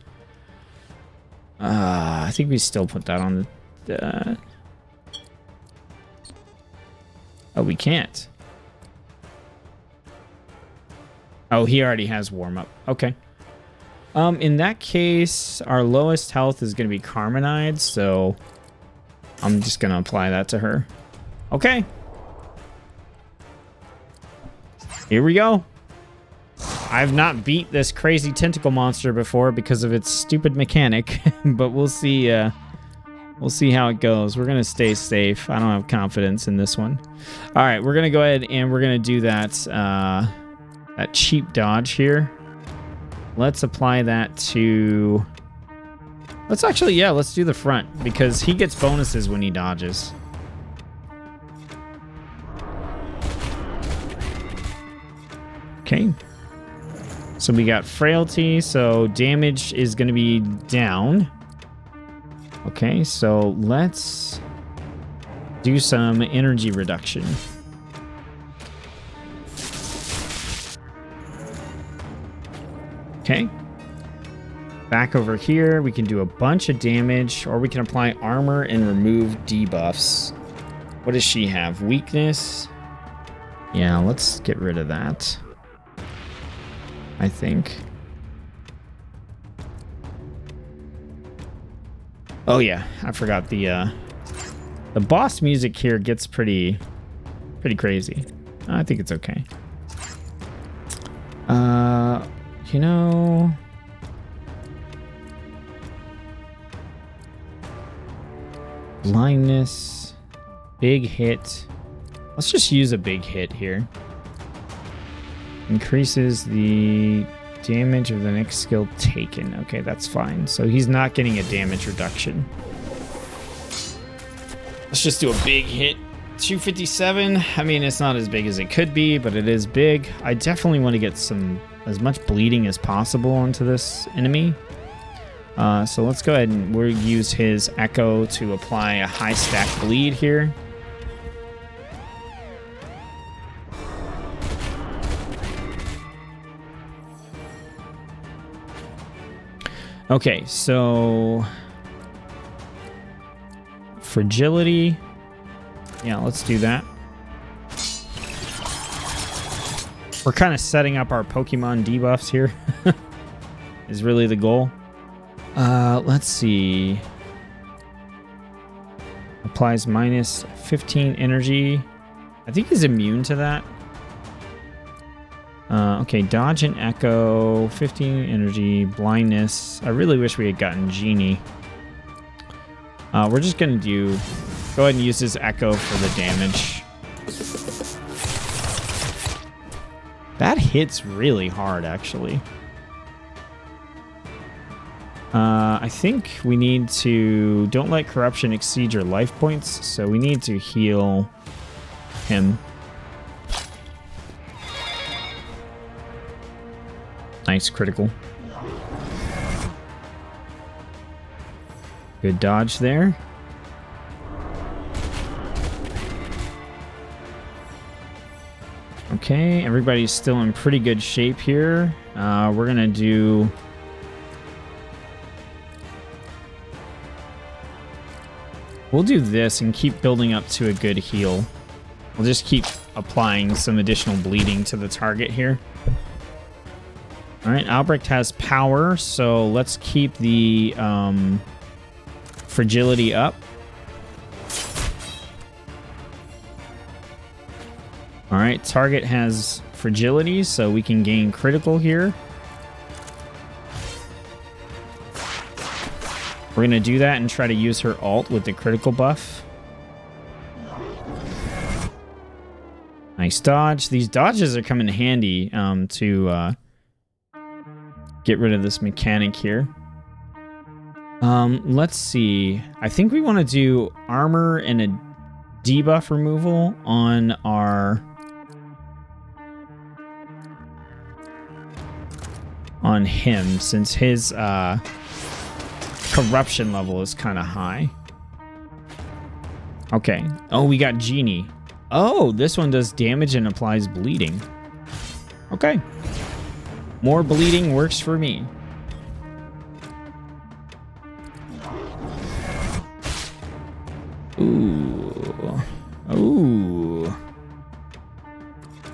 I think we still put that on the... Oh, we can't. Oh, he already has warm-up. Okay. In that case, our lowest health is going to be Carmenide, so I'm just going to apply that to her. Okay. Here we go. I've not beat this crazy tentacle monster before because of its stupid mechanic, but we'll see how it goes. We're going to stay safe. I don't have confidence in this one. All right, we're going to go ahead and we're going to do that that cheap dodge here. Let's apply that to... Let's do the front because he gets bonuses when he dodges. Okay. So we got frailty, so damage is going to be down. Okay, so let's do some energy reduction. Okay. Back over here, we can do a bunch of damage, or we can apply armor and remove debuffs. What does she have? Weakness? Yeah, let's get rid of that, I think. Oh yeah, I forgot the boss music here gets pretty crazy. I think it's okay. You know, blindness, big hit. Let's just use a big hit here. Increases the damage of the next skill taken. Okay, that's fine. So he's not getting a damage reduction. Let's just do a big hit. 257. I mean, it's not as big as it could be, but it is big. I definitely want to get as much bleeding as possible onto this enemy. So let's go ahead and we'll use his echo to apply a high stack bleed here. Okay, so fragility. Yeah, let's do that. We're kind of setting up our Pokemon debuffs here. Is really the goal. Let's see. Applies minus 15 energy. I think he's immune to that. Okay, dodge and echo, 15 energy, blindness. I really wish we had gotten Genie. We're just gonna go ahead and use his echo for the damage. That hits really hard, actually. I think we need to... Don't let corruption exceed your life points, so we need to heal him. Nice, critical. Good dodge there. Okay, everybody's still in pretty good shape here. We're gonna do... We'll do this and keep building up to a good heal. We'll just keep applying some additional bleeding to the target here. Alright, Albrecht has power, so let's keep the fragility up. Alright, target has fragility, so we can gain critical here. We're going to do that and try to use her ult with the critical buff. Nice dodge. These dodges are coming in handy to get rid of this mechanic here. Let's see. I think we want to do armor and a debuff removal on our... on him, since his corruption level is kind of high. Okay. Oh, we got Genie. Oh, this one does damage and applies bleeding. Okay. More bleeding works for me. Ooh. Ooh.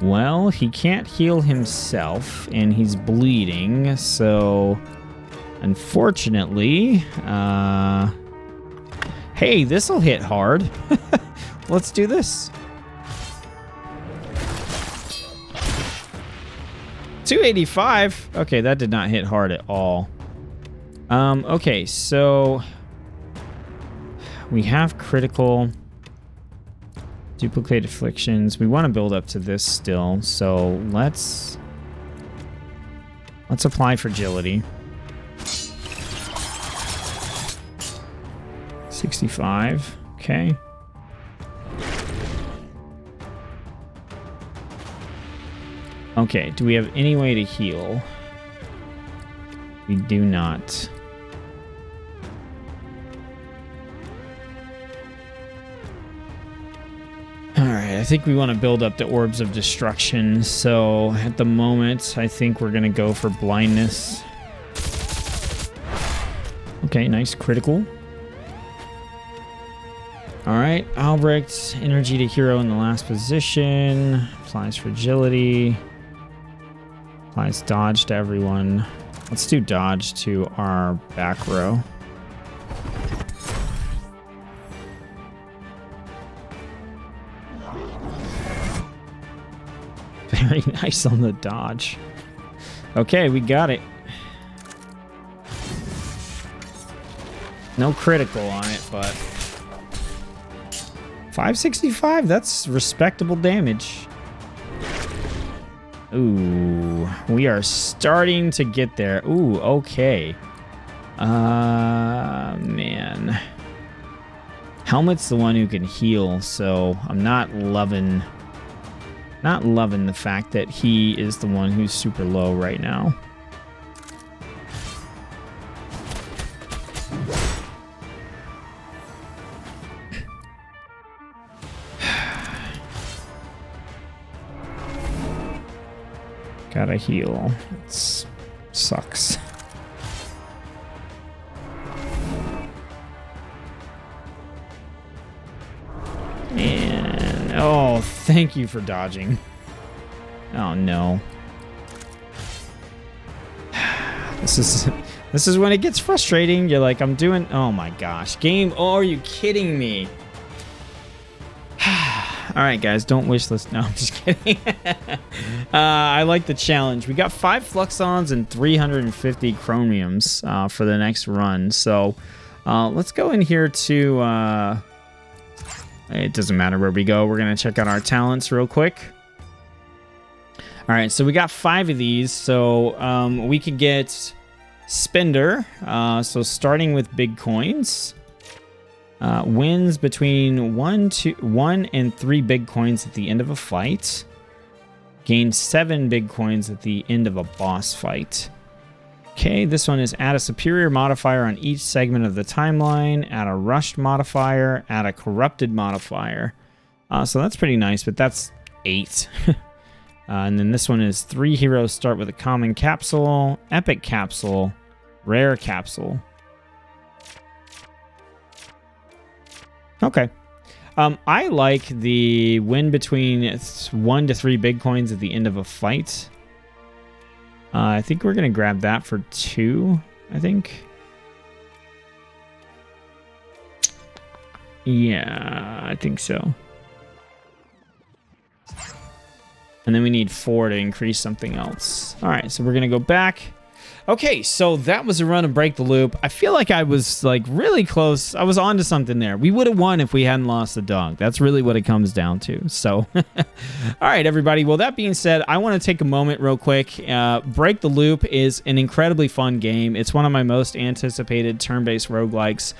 Well, he can't heal himself, and he's bleeding, so... unfortunately... hey, this'll hit hard. Let's do this. 285? Okay, that did not hit hard at all. Okay, so... we have critical... duplicate afflictions. We want to build up to this still, so let's apply fragility. 65. Okay. Okay, do we have any way to heal? We do not. Alright, I think we want to build up the Orbs of Destruction, so at the moment, I think we're going to go for blindness. Okay, nice critical. Alright, Albrecht, energy to hero in the last position, applies fragility, applies dodge to everyone. Let's do dodge to our back row. Very nice on the dodge. Okay, we got it. No critical on it, but 565, that's respectable damage. Ooh, we are starting to get there. Ooh, okay. Man. Helmet's the one who can heal, so I'm not loving the fact that he is the one who's super low right now. Gotta heal. It sucks. And oh, thank you for dodging. Oh no. This is when it gets frustrating. You're like, I'm doing, oh my gosh. Game, oh, are you kidding me? Alright guys, don't wish list. No, I'm just kidding. I like the challenge. We got 5 Fluxons and 350 Chromiums for the next run. So let's go in here to... it doesn't matter where we go. We're going to check out our talents real quick. Alright, so we got 5 of these. So we could get Spender. So starting with big coins. Wins between 1 and 3 big coins at the end of a fight. Gain 7 big coins at the end of a boss fight. Okay, this one is add a superior modifier on each segment of the timeline, add a rushed modifier, add a corrupted modifier. So that's pretty nice, but that's 8. And then this one is 3 heroes start with a common capsule, epic capsule, rare capsule. Okay. I like the win between 1 to 3 big coins at the end of a fight. I think we're going to grab that for 2, I think. Yeah, I think so. And then we need 4 to increase something else. All right, so we're going to go back. Okay, so that was a run of Break the Loop. I feel like I was like really close. I was onto something there. We would have won if we hadn't lost the dog. That's really what it comes down to. So, all right, everybody. Well, that being said, I want to take a moment real quick. Break the Loop is an incredibly fun game. It's one of my most anticipated turn-based roguelikes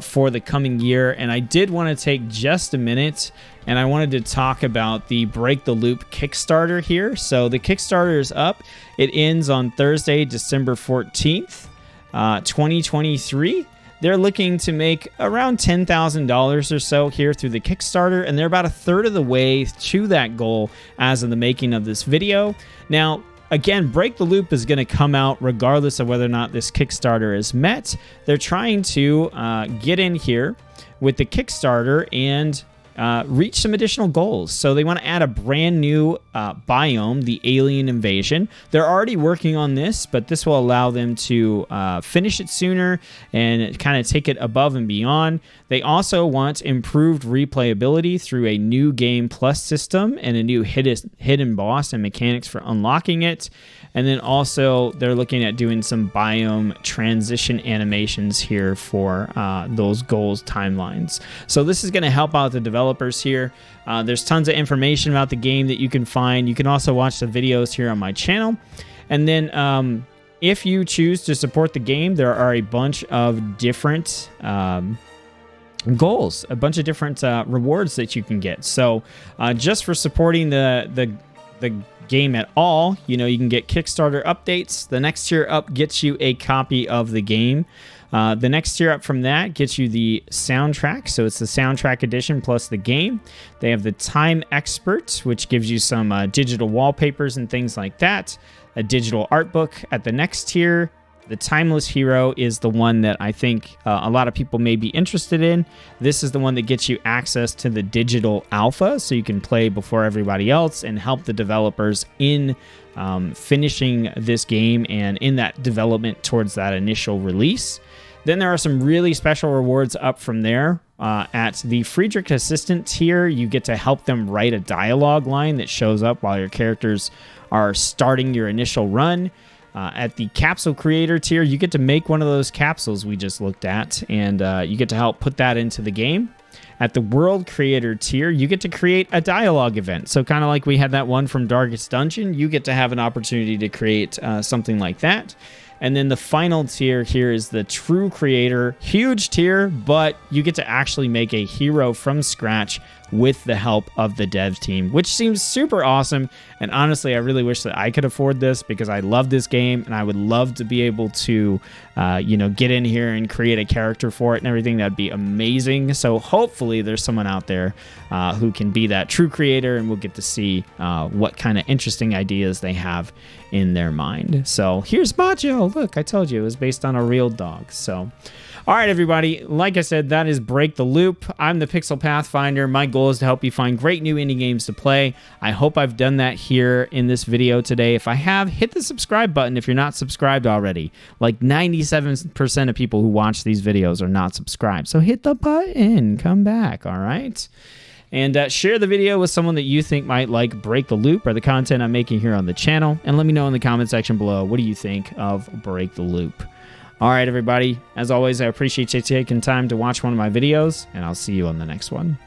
for the coming year. And I did want to take just a minute and I wanted to talk about the Break the Loop Kickstarter here. So the Kickstarter is up. It ends on Thursday, December 14th, 2023. They're looking to make around $10,000 or so here through the Kickstarter, and they're about a third of the way to that goal as of the making of this video. Now, again, Break the Loop is going to come out regardless of whether or not this Kickstarter is met. They're trying to get in here with the Kickstarter and reach some additional goals. So they want to add a brand new biome, the alien invasion. They're already working on this, but this will allow them to finish it sooner and kind of take it above and beyond. They also want improved replayability through a new game plus system and a new hidden boss and mechanics for unlocking it. And then also they're looking at doing some biome transition animations here for those goals timelines. So this is going to help out the developers here. There's tons of information about the game that you can find. You can also watch the videos here on my channel. And then if you choose to support the game, there are a bunch of different goals, a bunch of different rewards that you can get. So just for supporting the game at all, you know, you can get Kickstarter updates. The next tier up gets you a copy of the game. The next tier up from that gets you the soundtrack. So it's the soundtrack edition plus the game. They have the Time Expert, which gives you some digital wallpapers and things like that. A digital art book at the next tier. The Timeless Hero is the one that I think a lot of people may be interested in. This is the one that gets you access to the digital alpha, so you can play before everybody else and help the developers in finishing this game and in that development towards that initial release. Then there are some really special rewards up from there. At the Friedrich Assistant tier, you get to help them write a dialogue line that shows up while your characters are starting your initial run. At the Capsule Creator tier, you get to make one of those capsules we just looked at, and you get to help put that into the game. At the World Creator tier, you get to create a dialogue event. So kind of like we had that one from Darkest Dungeon, you get to have an opportunity to create something like that. And then the final tier here is the True Creator. Huge tier, but you get to actually make a hero from scratch with the help of the dev team, which seems super awesome. And honestly, I really wish that I could afford this because I love this game and I would love to be able to, get in here and create a character for it and everything. That'd be amazing. So hopefully there's someone out there who can be that true creator, and we'll get to see what kind of interesting ideas they have in their mind. So here's Macho. Look, I told you it was based on a real dog. So, all right, everybody. Like I said, that is Break the Loop. I'm the Pixel Pathfinder. My goal is to help you find great new indie games to play. I hope I've done that here in this video today. If I have, hit the subscribe button if you're not subscribed already. Like 97% of people who watch these videos are not subscribed. So hit the button. Come back, all right? And share the video with someone that you think might like Break the Loop or the content I'm making here on the channel. And let me know in the comment section below, what do you think of Break the Loop? All right, everybody. As always, I appreciate you taking time to watch one of my videos, and I'll see you on the next one.